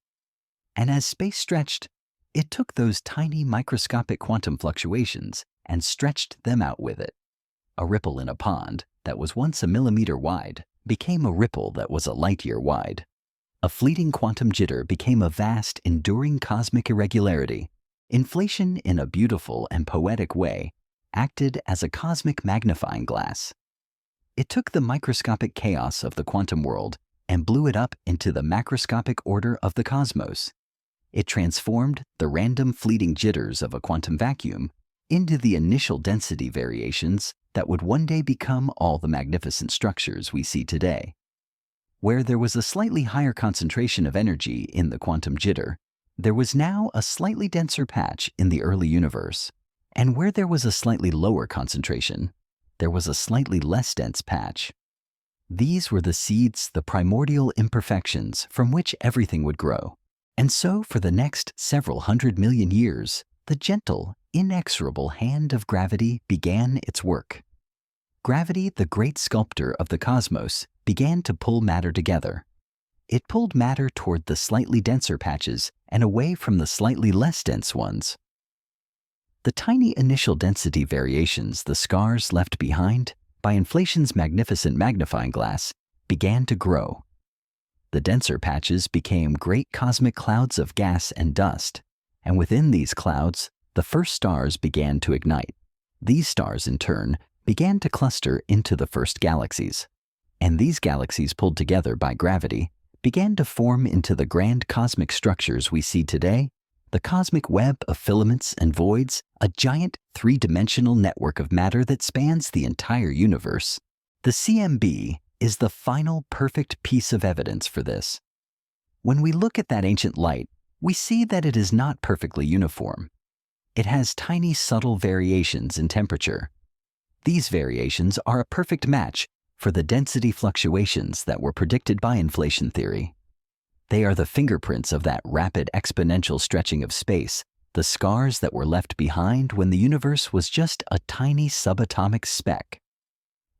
And as space stretched, it took those tiny microscopic quantum fluctuations and stretched them out with it. A ripple in a pond that was once a millimeter wide became a ripple that was a light year wide. A fleeting quantum jitter became a vast, enduring cosmic irregularity. Inflation, in a beautiful and poetic way, acted as a cosmic magnifying glass. It took the microscopic chaos of the quantum world and blew it up into the macroscopic order of the cosmos. It transformed the random fleeting jitters of a quantum vacuum into the initial density variations that would one day become all the magnificent structures we see today. Where there was a slightly higher concentration of energy in the quantum jitter, there was now a slightly denser patch in the early universe. And where there was a slightly lower concentration, there was a slightly less dense patch. These were the seeds, the primordial imperfections from which everything would grow. And so, for the next several 100 million years, the gentle, inexorable hand of gravity began its work. Gravity, the great sculptor of the cosmos, began to pull matter together. It pulled matter toward the slightly denser patches and away from the slightly less dense ones. The tiny initial density variations, the scars left behind by inflation's magnificent magnifying glass, began to grow. The denser patches became great cosmic clouds of gas and dust, and within these clouds, the first stars began to ignite. These stars, in turn, began to cluster into the first galaxies. And these galaxies, pulled together by gravity, began to form into the grand cosmic structures we see today, the cosmic web of filaments and voids, a giant three-dimensional network of matter that spans the entire universe. The CMB is the final perfect piece of evidence for this. When we look at that ancient light, we see that it is not perfectly uniform. It has tiny, subtle variations in temperature. These variations are a perfect match for the density fluctuations that were predicted by inflation theory. They are the fingerprints of that rapid exponential stretching of space, the scars that were left behind when the universe was just a tiny subatomic speck.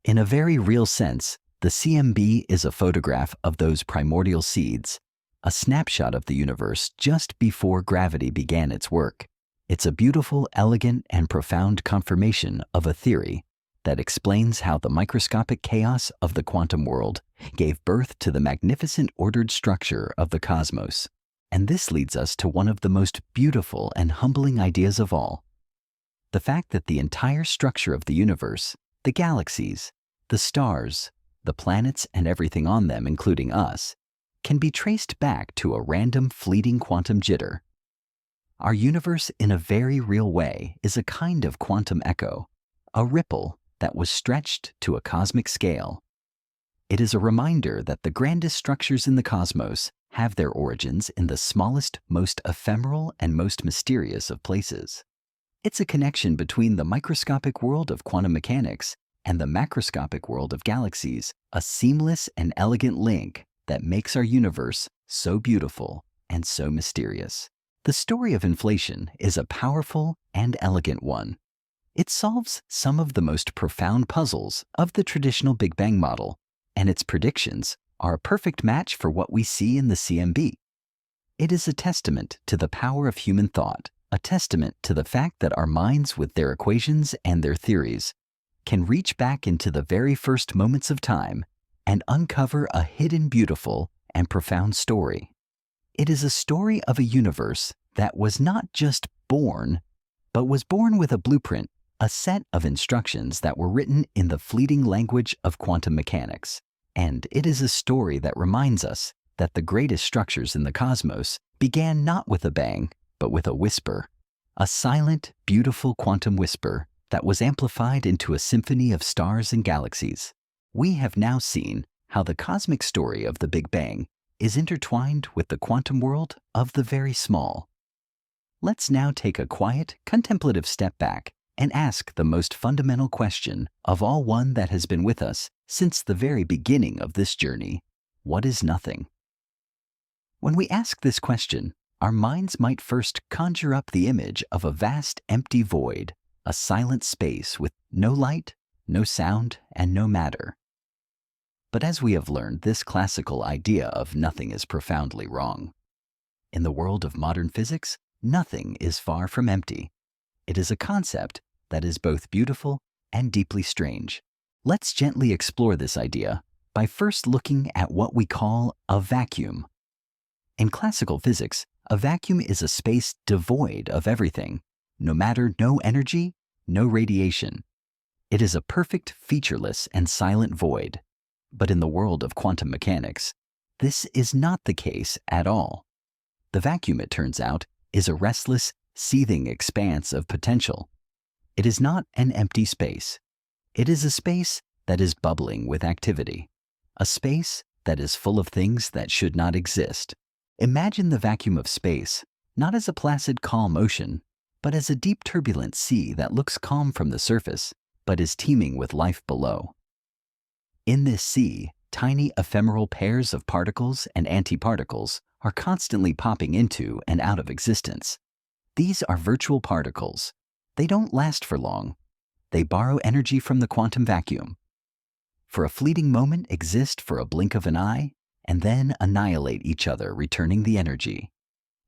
In a very real sense, the CMB is a photograph of those primordial seeds, a snapshot of the universe just before gravity began its work. It's a beautiful, elegant, and profound confirmation of a theory that explains how the microscopic chaos of the quantum world gave birth to the magnificent ordered structure of the cosmos. And this leads us to one of the most beautiful and humbling ideas of all. The fact that the entire structure of the universe, the galaxies, the stars, the planets and everything on them, including us, can be traced back to a random fleeting quantum jitter. Our universe, in a very real way, is a kind of quantum echo, a ripple that was stretched to a cosmic scale. It is a reminder that the grandest structures in the cosmos have their origins in the smallest, most ephemeral, and most mysterious of places. It's a connection between the microscopic world of quantum mechanics and the macroscopic world of galaxies, a seamless and elegant link that makes our universe so beautiful and so mysterious. The story of inflation is a powerful and elegant one. It solves some of the most profound puzzles of the traditional Big Bang model, and its predictions are a perfect match for what we see in the CMB. It is a testament to the power of human thought, a testament to the fact that our minds, with their equations and their theories, can reach back into the very first moments of time and uncover a hidden, beautiful, and profound story. It is a story of a universe that was not just born, but was born with a blueprint, a set of instructions that were written in the fleeting language of quantum mechanics. And it is a story that reminds us that the greatest structures in the cosmos began not with a bang, but with a whisper, a silent, beautiful quantum whisper that was amplified into a symphony of stars and galaxies. We have now seen how the cosmic story of the Big Bang is intertwined with the quantum world of the very small. Let's now take a quiet, contemplative step back and ask the most fundamental question of all, one that has been with us since the very beginning of this journey. What is nothing? When we ask this question, our minds might first conjure up the image of a vast empty void, a silent space with no light, no sound, and no matter. But as we have learned, this classical idea of nothing is profoundly wrong. In the world of modern physics, nothing is far from empty. It is a concept that is both beautiful and deeply strange. Let's gently explore this idea by first looking at what we call a vacuum. In classical physics, a vacuum is a space devoid of everything, no energy, no radiation. It is a perfect, featureless, and silent void. But in the world of quantum mechanics, this is not the case at all. The vacuum, it turns out, is a restless, seething expanse of potential. It is not an empty space. It is a space that is bubbling with activity, a space that is full of things that should not exist. Imagine the vacuum of space not as a placid, calm ocean, but as a deep, turbulent sea that looks calm from the surface, but is teeming with life below. In this sea, tiny ephemeral pairs of particles and antiparticles are constantly popping into and out of existence. These are virtual particles. They don't last for long. They borrow energy from the quantum vacuum. For a fleeting moment, exist for a blink of an eye, and then annihilate each other, returning the energy.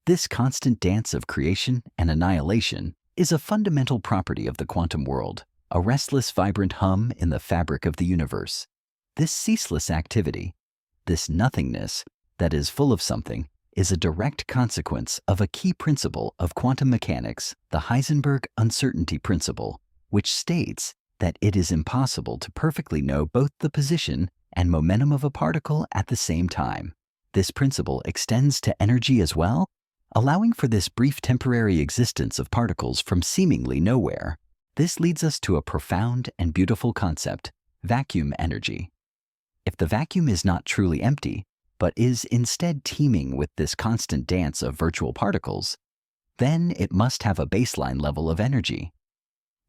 This constant dance of creation and annihilation is a fundamental property of the quantum world, a restless, vibrant hum in the fabric of the universe. This ceaseless activity, this nothingness that is full of something, is a direct consequence of a key principle of quantum mechanics, the Heisenberg uncertainty principle, which states that it is impossible to perfectly know both the position and momentum of a particle at the same time. This principle extends to energy as well, allowing for this brief temporary existence of particles from seemingly nowhere. This leads us to a profound and beautiful concept, vacuum energy. If the vacuum is not truly empty, but is instead teeming with this constant dance of virtual particles, then it must have a baseline level of energy.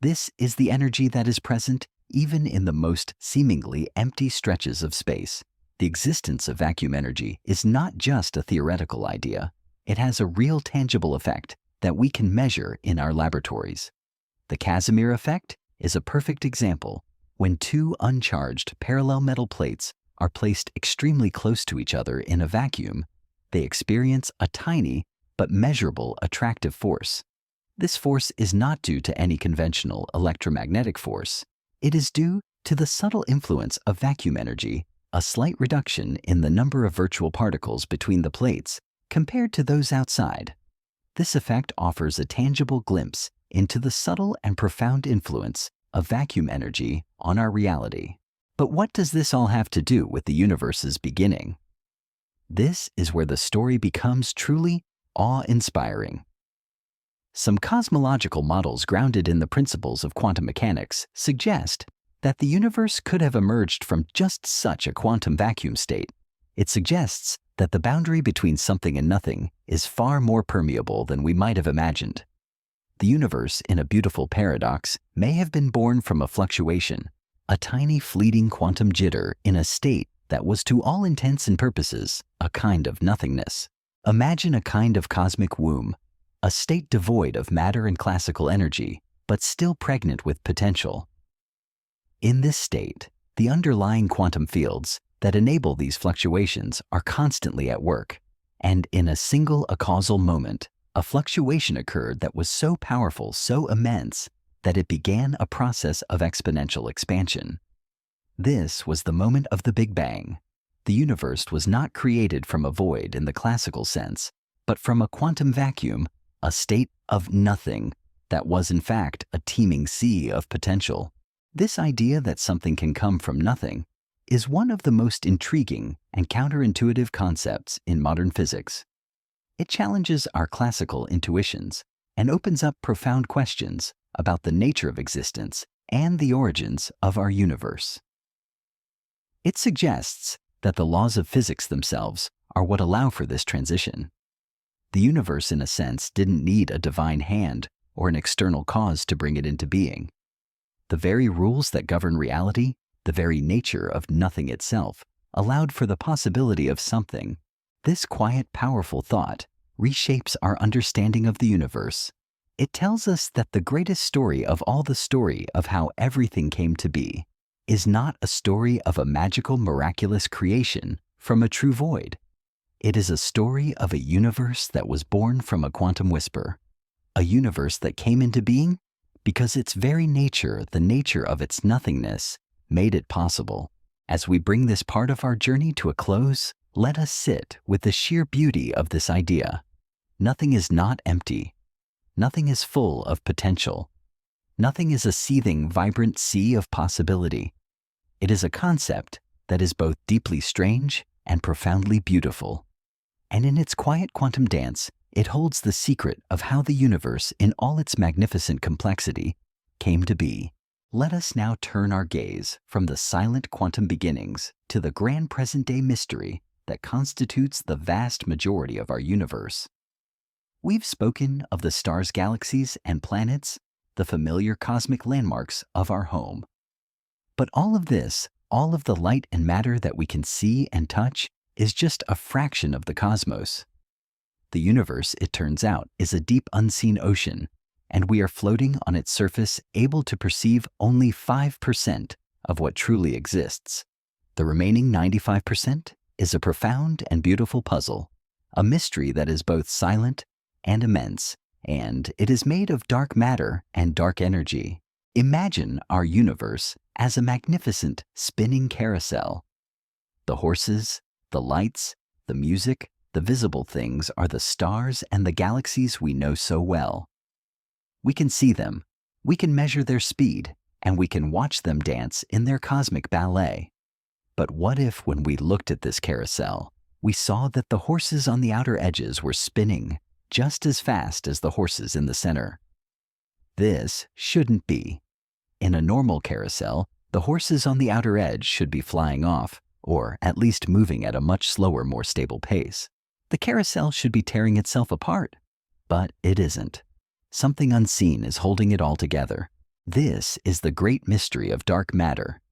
This is the energy that is present even in the most seemingly empty stretches of space. The existence of vacuum energy is not just a theoretical idea. It has a real tangible effect that we can measure in our laboratories. The Casimir effect is a perfect example. When two uncharged parallel metal plates are placed extremely close to each other in a vacuum, they experience a tiny but measurable attractive force. This force is not due to any conventional electromagnetic force. It is due to the subtle influence of vacuum energy, a slight reduction in the number of virtual particles between the plates compared to those outside. This effect offers a tangible glimpse into the subtle and profound influence of vacuum energy on our reality. But what does this all have to do with the universe's beginning? This is where the story becomes truly awe-inspiring. Some cosmological models grounded in the principles of quantum mechanics suggest that the universe could have emerged from just such a quantum vacuum state. It suggests that the boundary between something and nothing is far more permeable than we might have imagined. The universe, in a beautiful paradox, may have been born from a fluctuation, a tiny fleeting quantum jitter in a state that was to all intents and purposes a kind of nothingness. Imagine a kind of cosmic womb, a state devoid of matter and classical energy, but still pregnant with potential. In this state, the underlying quantum fields that enable these fluctuations are constantly at work, and in a single acausal moment, a fluctuation occurred that was so powerful, so immense, that it began a process of exponential expansion. This was the moment of the Big Bang. The universe was not created from a void in the classical sense, but from a quantum vacuum, a state of nothing that was in fact a teeming sea of potential. This idea that something can come from nothing is one of the most intriguing and counterintuitive concepts in modern physics. It challenges our classical intuitions and opens up profound questions about the nature of existence and the origins of our universe. It suggests that the laws of physics themselves are what allow for this transition. The universe, in a sense, didn't need a divine hand or an external cause to bring it into being. The very rules that govern reality, the very nature of nothing itself, allowed for the possibility of something. This quiet, powerful thought reshapes our understanding of the universe. It tells us that the greatest story of all, the story of how everything came to be, is not a story of a magical, miraculous creation from a true void. It is a story of a universe that was born from a quantum whisper, a universe that came into being because its very nature, the nature of its nothingness, made it possible. As we bring this part of our journey to a close, let us sit with the sheer beauty of this idea. Nothing is not empty. Nothing is full of potential. Nothing is a seething, vibrant sea of possibility. It is a concept that is both deeply strange and profoundly beautiful. And in its quiet quantum dance, it holds the secret of how the universe, in all its magnificent complexity, came to be. Let us now turn our gaze from the silent quantum beginnings to the grand present-day mystery that constitutes the vast majority of our universe. We've spoken of the stars, galaxies, and planets, the familiar cosmic landmarks of our home. But all of this, all of the light and matter that we can see and touch, is just a fraction of the cosmos. The universe, it turns out, is a deep unseen ocean, and we are floating on its surface, able to perceive only 5% of what truly exists. The remaining 95% is a profound and beautiful puzzle, a mystery that is both silent and immense, and it is made of dark matter and dark energy. Imagine our universe as a magnificent spinning carousel. The horses, the lights, the music, the visible things are the stars and the galaxies we know so well. We can see them, we can measure their speed, and we can watch them dance in their cosmic ballet. But what if, when we looked at this carousel, we saw that the horses on the outer edges were spinning just as fast as the horses in the center? This shouldn't be. In a normal carousel, the horses on the outer edge should be flying off, or at least moving at a much slower, more stable pace. The carousel should be tearing itself apart, but it isn't. Something unseen is holding it all together. This is the great mystery of dark matter.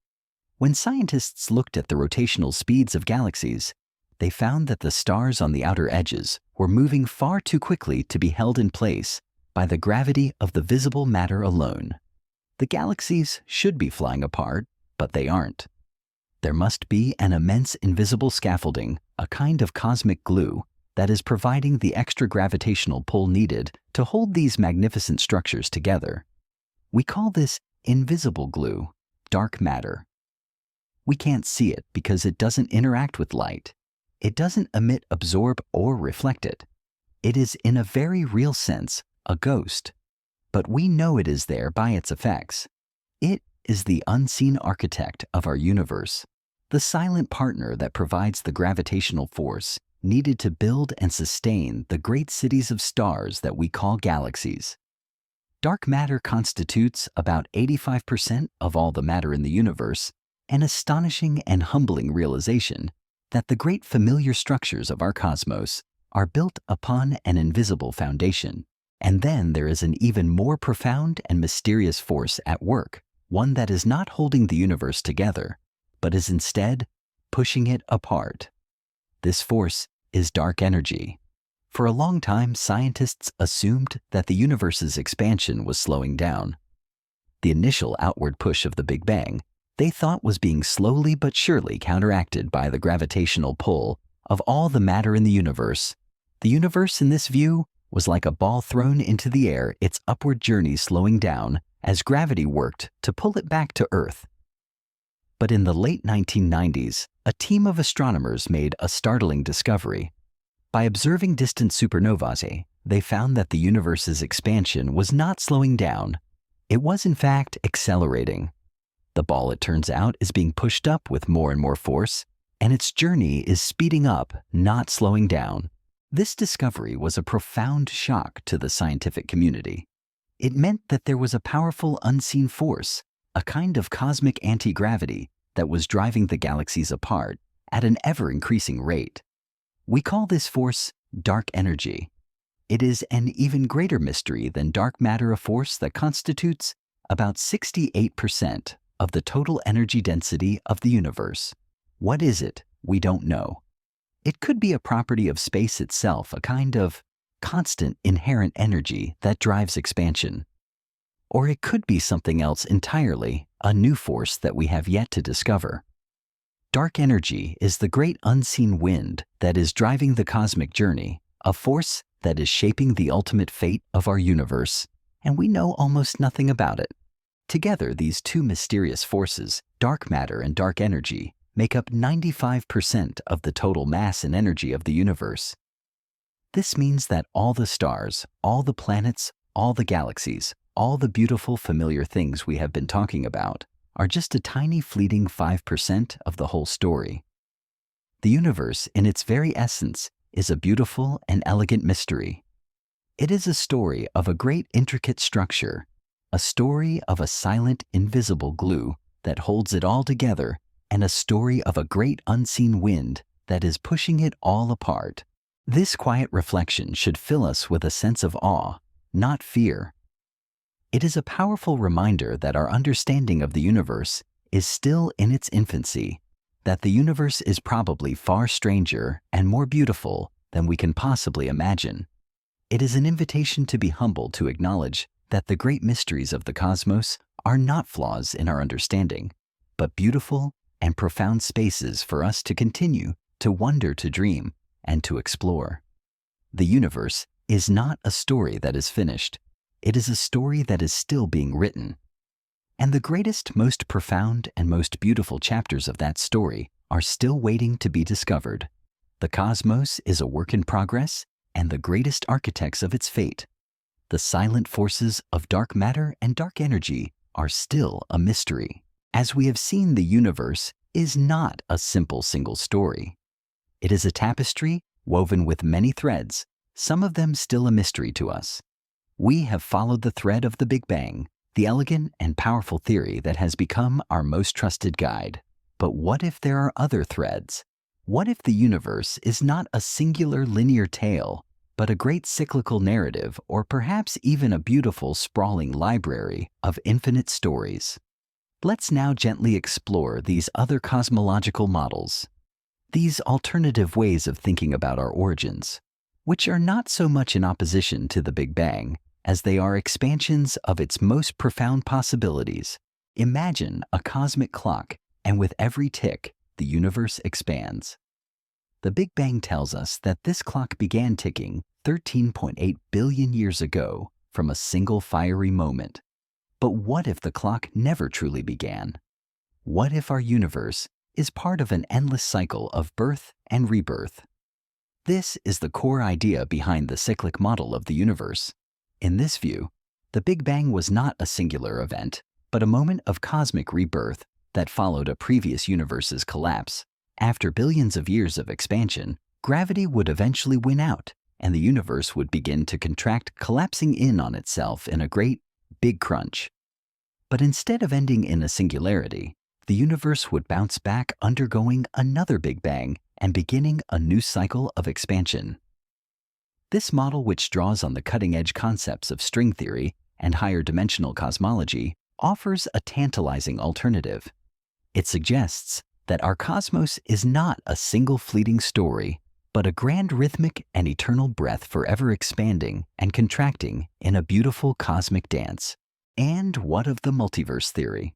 When scientists looked at the rotational speeds of galaxies, they found that the stars on the outer edges were moving far too quickly to be held in place by the gravity of the visible matter alone. The galaxies should be flying apart, but they aren't. There must be an immense invisible scaffolding, a kind of cosmic glue, that is providing the extra gravitational pull needed to hold these magnificent structures together. We call this invisible glue, dark matter. We can't see it because it doesn't interact with light. It doesn't emit, absorb, or reflect it. It is, in a very real sense, a ghost. But we know it is there by its effects. It is the unseen architect of our universe, the silent partner that provides the gravitational force needed to build and sustain the great cities of stars that we call galaxies. Dark matter constitutes about 85% of all the matter in the universe, an astonishing and humbling realization that the great familiar structures of our cosmos are built upon an invisible foundation. And then there is an even more profound and mysterious force at work, one that is not holding the universe together, but is instead pushing it apart. This force is dark energy. For a long time, scientists assumed that the universe's expansion was slowing down. The initial outward push of the Big Bang, they thought, was being slowly but surely counteracted by the gravitational pull of all the matter in the universe. The universe, in this view, was like a ball thrown into the air, its upward journey slowing down as gravity worked to pull it back to Earth. But in the late 1990s, a team of astronomers made a startling discovery. By observing distant supernovae, they found that the universe's expansion was not slowing down. It was, in fact, accelerating. The ball, it turns out, is being pushed up with more and more force, and its journey is speeding up, not slowing down. This discovery was a profound shock to the scientific community. It meant that there was a powerful unseen force, a kind of cosmic anti-gravity that was driving the galaxies apart at an ever-increasing rate. We call this force dark energy. It is an even greater mystery than dark matter, a force that constitutes about 68% of the total energy density of the universe. What is it? We don't know. It could be a property of space itself, a kind of constant inherent energy that drives expansion. Or it could be something else entirely, a new force that we have yet to discover. Dark energy is the great unseen wind that is driving the cosmic journey, a force that is shaping the ultimate fate of our universe, and we know almost nothing about it. Together, these two mysterious forces, dark matter and dark energy, make up 95% of the total mass and energy of the universe. This means that all the stars, all the planets, all the galaxies, all the beautiful familiar things we have been talking about are just a tiny fleeting 5% of the whole story. The universe, in its very essence, is a beautiful and elegant mystery. It is a story of a great intricate structure, a story of a silent, invisible glue that holds it all together, and a story of a great unseen wind that is pushing it all apart. This quiet reflection should fill us with a sense of awe, not fear. It is a powerful reminder that our understanding of the universe is still in its infancy, that the universe is probably far stranger and more beautiful than we can possibly imagine. It is an invitation to be humble, to acknowledge that the great mysteries of the cosmos are not flaws in our understanding, but beautiful and profound spaces for us to continue to wonder, to dream, and to explore. The universe is not a story that is finished. It is a story that is still being written. And the greatest, most profound, and most beautiful chapters of that story are still waiting to be discovered. The cosmos is a work in progress, and the greatest architects of its fate, the silent forces of dark matter and dark energy, are still a mystery. As we have seen, the universe is not a simple single story. It is a tapestry woven with many threads, some of them still a mystery to us. We have followed the thread of the Big Bang, the elegant and powerful theory that has become our most trusted guide. But what if there are other threads? What if the universe is not a singular linear tale, but a great cyclical narrative, or perhaps even a beautiful sprawling library of infinite stories. Let's now gently explore these other cosmological models, these alternative ways of thinking about our origins, which are not so much in opposition to the Big Bang as they are expansions of its most profound possibilities. Imagine a cosmic clock, and with every tick, the universe expands. The Big Bang tells us that this clock began ticking 13.8 billion years ago from a single fiery moment. But what if the clock never truly began? What if our universe is part of an endless cycle of birth and rebirth? This is the core idea behind the cyclic model of the universe. In this view, the Big Bang was not a singular event, but a moment of cosmic rebirth that followed a previous universe's collapse. After billions of years of expansion, gravity would eventually win out, and the universe would begin to contract, collapsing in on itself in a great, big crunch. But instead of ending in a singularity, the universe would bounce back, undergoing another Big Bang and beginning a new cycle of expansion. This model, which draws on the cutting-edge concepts of string theory and higher dimensional cosmology, offers a tantalizing alternative. It suggests that our cosmos is not a single fleeting story, but a grand rhythmic and eternal breath, forever expanding and contracting in a beautiful cosmic dance. And what of the multiverse theory?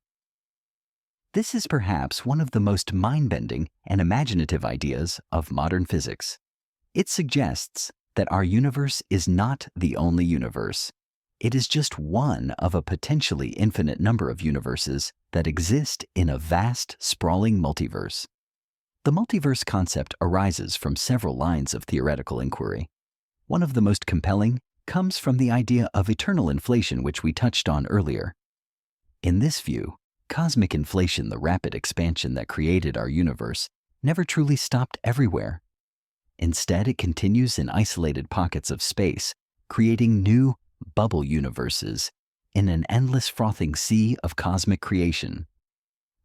This is perhaps one of the most mind-bending and imaginative ideas of modern physics. It suggests that our universe is not the only universe. It is just one of a potentially infinite number of universes that exist in a vast, sprawling multiverse. The multiverse concept arises from several lines of theoretical inquiry. One of the most compelling comes from the idea of eternal inflation, which we touched on earlier. In this view, cosmic inflation, the rapid expansion that created our universe, never truly stopped everywhere. Instead, it continues in isolated pockets of space, creating new bubble universes in an endless frothing sea of cosmic creation.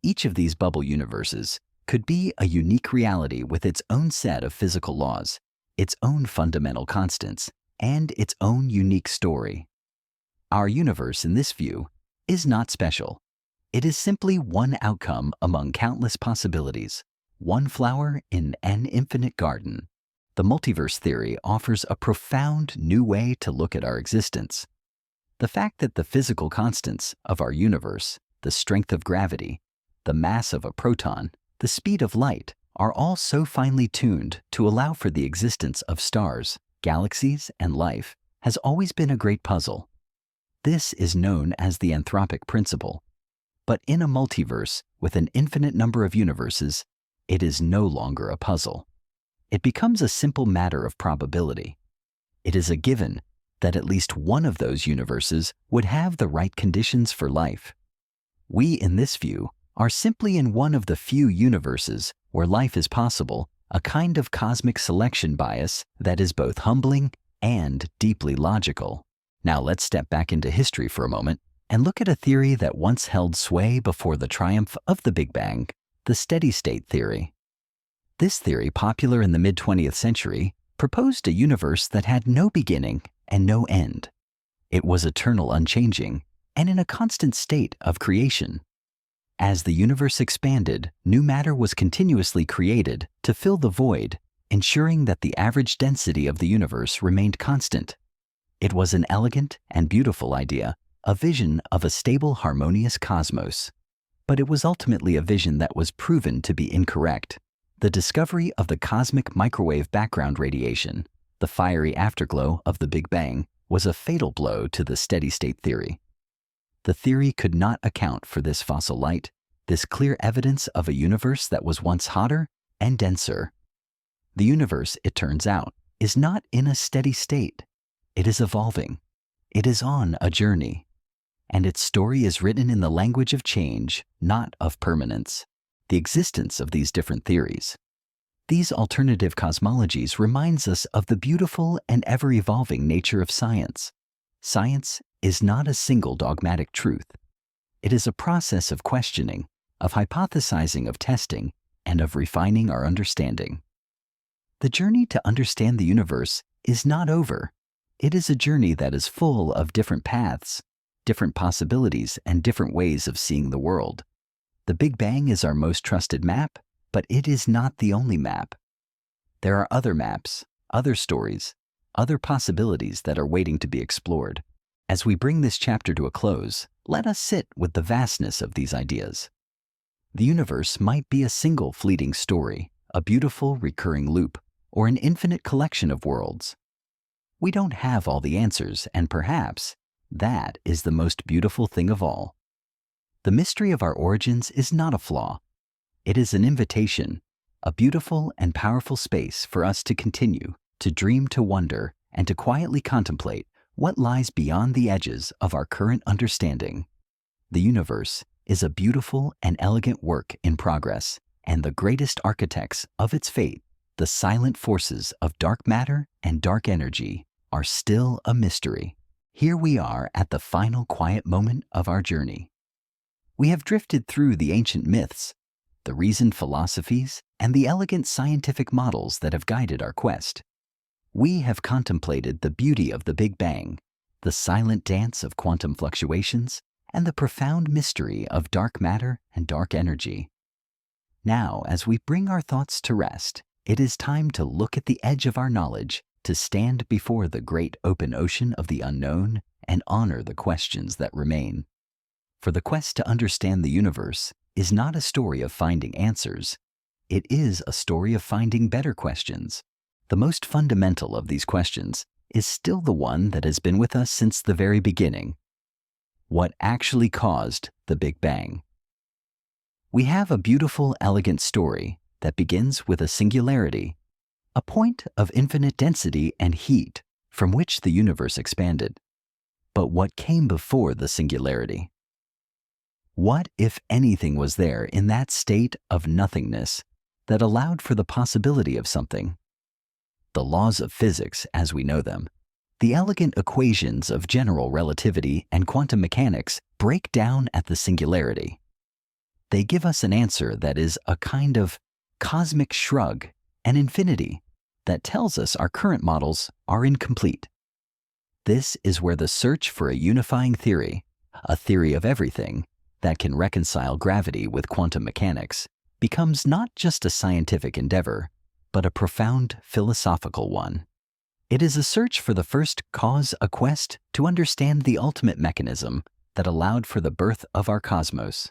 Each of these bubble universes could be a unique reality with its own set of physical laws, its own fundamental constants, and its own unique story. Our universe, in this view, is not special. It is simply one outcome among countless possibilities, one flower in an infinite garden. The multiverse theory offers a profound new way to look at our existence. The fact that the physical constants of our universe, the strength of gravity, the mass of a proton, the speed of light, are all so finely tuned to allow for the existence of stars, galaxies, and life, has always been a great puzzle. This is known as the anthropic principle. But in a multiverse with an infinite number of universes, it is no longer a puzzle. It becomes a simple matter of probability. It is a given that at least one of those universes would have the right conditions for life. We, in this view, are simply in one of the few universes where life is possible, a kind of cosmic selection bias that is both humbling and deeply logical. Now let's step back into history for a moment and look at a theory that once held sway before the triumph of the Big Bang, the steady-state theory. This theory, popular in the mid-20th century, proposed a universe that had no beginning and no end. It was eternal, unchanging, and in a constant state of creation. As the universe expanded, new matter was continuously created to fill the void, ensuring that the average density of the universe remained constant. It was an elegant and beautiful idea, a vision of a stable, harmonious cosmos. But it was ultimately a vision that was proven to be incorrect. The discovery of the cosmic microwave background radiation, the fiery afterglow of the Big Bang, was a fatal blow to the steady-state theory. The theory could not account for this fossil light, this clear evidence of a universe that was once hotter and denser. The universe, it turns out, is not in a steady state. It is evolving. It is on a journey. And its story is written in the language of change, not of permanence. The existence of these different theories, these alternative cosmologies, reminds us of the beautiful and ever-evolving nature of science. Science is not a single dogmatic truth. It is a process of questioning, of hypothesizing, of testing, and of refining our understanding. The journey to understand the universe is not over. It is a journey that is full of different paths, different possibilities, and different ways of seeing the world. The Big Bang is our most trusted map, but it is not the only map. There are other maps, other stories, other possibilities that are waiting to be explored. As we bring this chapter to a close, let us sit with the vastness of these ideas. The universe might be a single fleeting story, a beautiful recurring loop, or an infinite collection of worlds. We don't have all the answers, and perhaps that is the most beautiful thing of all. The mystery of our origins is not a flaw. It is an invitation, a beautiful and powerful space for us to continue, to dream, to wonder, and to quietly contemplate what lies beyond the edges of our current understanding. The universe is a beautiful and elegant work in progress, and the greatest architects of its fate, the silent forces of dark matter and dark energy, are still a mystery. Here we are at the final quiet moment of our journey. We have drifted through the ancient myths, the reasoned philosophies, and the elegant scientific models that have guided our quest. We have contemplated the beauty of the Big Bang, the silent dance of quantum fluctuations, and the profound mystery of dark matter and dark energy. Now, as we bring our thoughts to rest, it is time to look at the edge of our knowledge, to stand before the great open ocean of the unknown and honor the questions that remain. For the quest to understand the universe is not a story of finding answers. It is a story of finding better questions. The most fundamental of these questions is still the one that has been with us since the very beginning. What actually caused the Big Bang? We have a beautiful, elegant story that begins with a singularity, a point of infinite density and heat from which the universe expanded. But what came before the singularity? What, if anything, was there in that state of nothingness that allowed for the possibility of something? The laws of physics as we know them, the elegant equations of general relativity and quantum mechanics break down at the singularity. They give us an answer that is a kind of cosmic shrug, an infinity that tells us our current models are incomplete. This is where the search for a unifying theory, a theory of everything, that can reconcile gravity with quantum mechanics, becomes not just a scientific endeavor, but a profound philosophical one. It is a search for the first cause, a quest to understand the ultimate mechanism that allowed for the birth of our cosmos.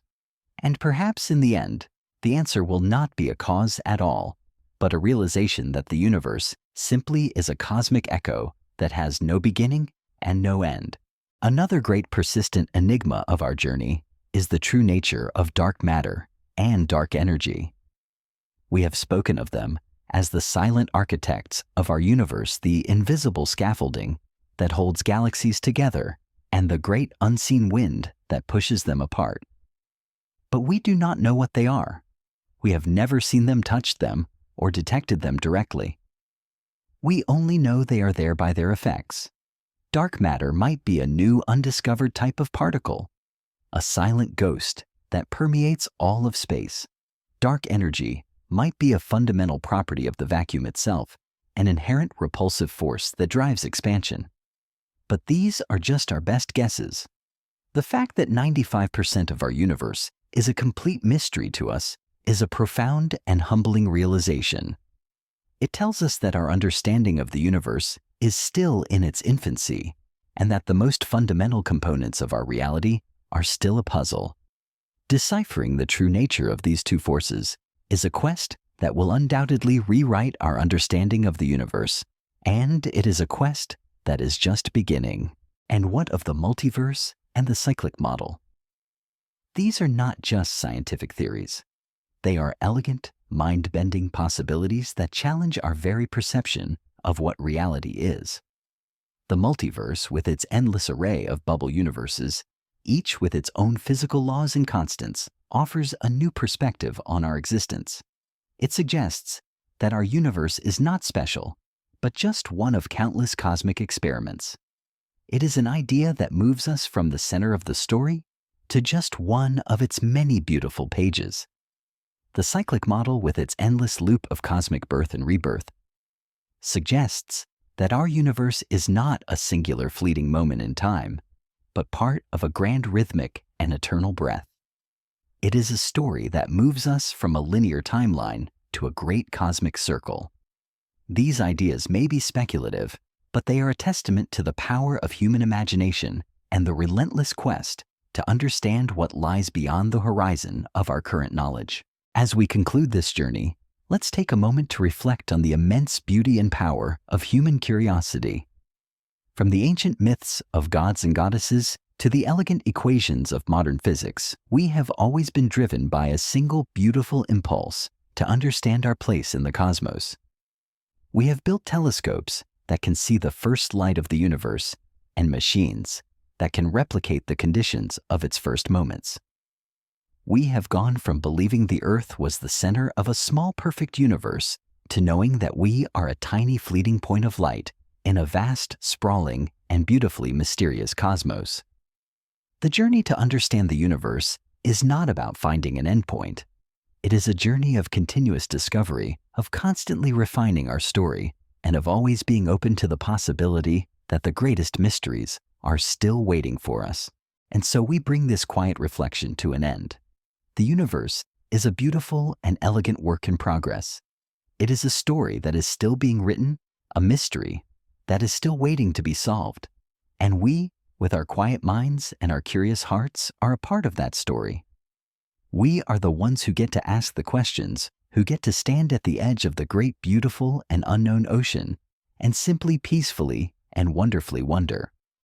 And perhaps in the end, the answer will not be a cause at all, but a realization that the universe simply is a cosmic echo that has no beginning and no end. Another great persistent enigma of our journey is the true nature of dark matter and dark energy. We have spoken of them as the silent architects of our universe, the invisible scaffolding that holds galaxies together, and the great unseen wind that pushes them apart. But we do not know what they are. We have never seen them, touched them, or detected them directly. We only know they are there by their effects. Dark matter might be a new undiscovered type of particle, a silent ghost that permeates all of space. Dark energy might be a fundamental property of the vacuum itself, an inherent repulsive force that drives expansion. But these are just our best guesses. The fact that 95% of our universe is a complete mystery to us is a profound and humbling realization. It tells us that our understanding of the universe is still in its infancy, and that the most fundamental components of our reality are still a puzzle. Deciphering the true nature of these two forces is a quest that will undoubtedly rewrite our understanding of the universe, and it is a quest that is just beginning. And what of the multiverse and the cyclic model? These are not just scientific theories. They are elegant, mind-bending possibilities that challenge our very perception of what reality is. The multiverse, with its endless array of bubble universes, each with its own physical laws and constants, offers a new perspective on our existence. It suggests that our universe is not special, but just one of countless cosmic experiments. It is an idea that moves us from the center of the story to just one of its many beautiful pages. The cyclic model, with its endless loop of cosmic birth and rebirth, suggests that our universe is not a singular fleeting moment in time, but part of a grand rhythmic and eternal breath. It is a story that moves us from a linear timeline to a great cosmic circle. These ideas may be speculative, but they are a testament to the power of human imagination and the relentless quest to understand what lies beyond the horizon of our current knowledge. As we conclude this journey, let's take a moment to reflect on the immense beauty and power of human curiosity. From the ancient myths of gods and goddesses to the elegant equations of modern physics, we have always been driven by a single beautiful impulse to understand our place in the cosmos. We have built telescopes that can see the first light of the universe and machines that can replicate the conditions of its first moments. We have gone from believing the Earth was the center of a small perfect universe to knowing that we are a tiny fleeting point of light in a vast, sprawling, and beautifully mysterious cosmos. The journey to understand the universe is not about finding an endpoint. It is a journey of continuous discovery, of constantly refining our story, and of always being open to the possibility that the greatest mysteries are still waiting for us. And so we bring this quiet reflection to an end. The universe is a beautiful and elegant work in progress. It is a story that is still being written, a mystery that is still waiting to be solved. And we, with our quiet minds and our curious hearts, are a part of that story. We are the ones who get to ask the questions, who get to stand at the edge of the great, beautiful, and unknown ocean, and simply peacefully and wonderfully wonder.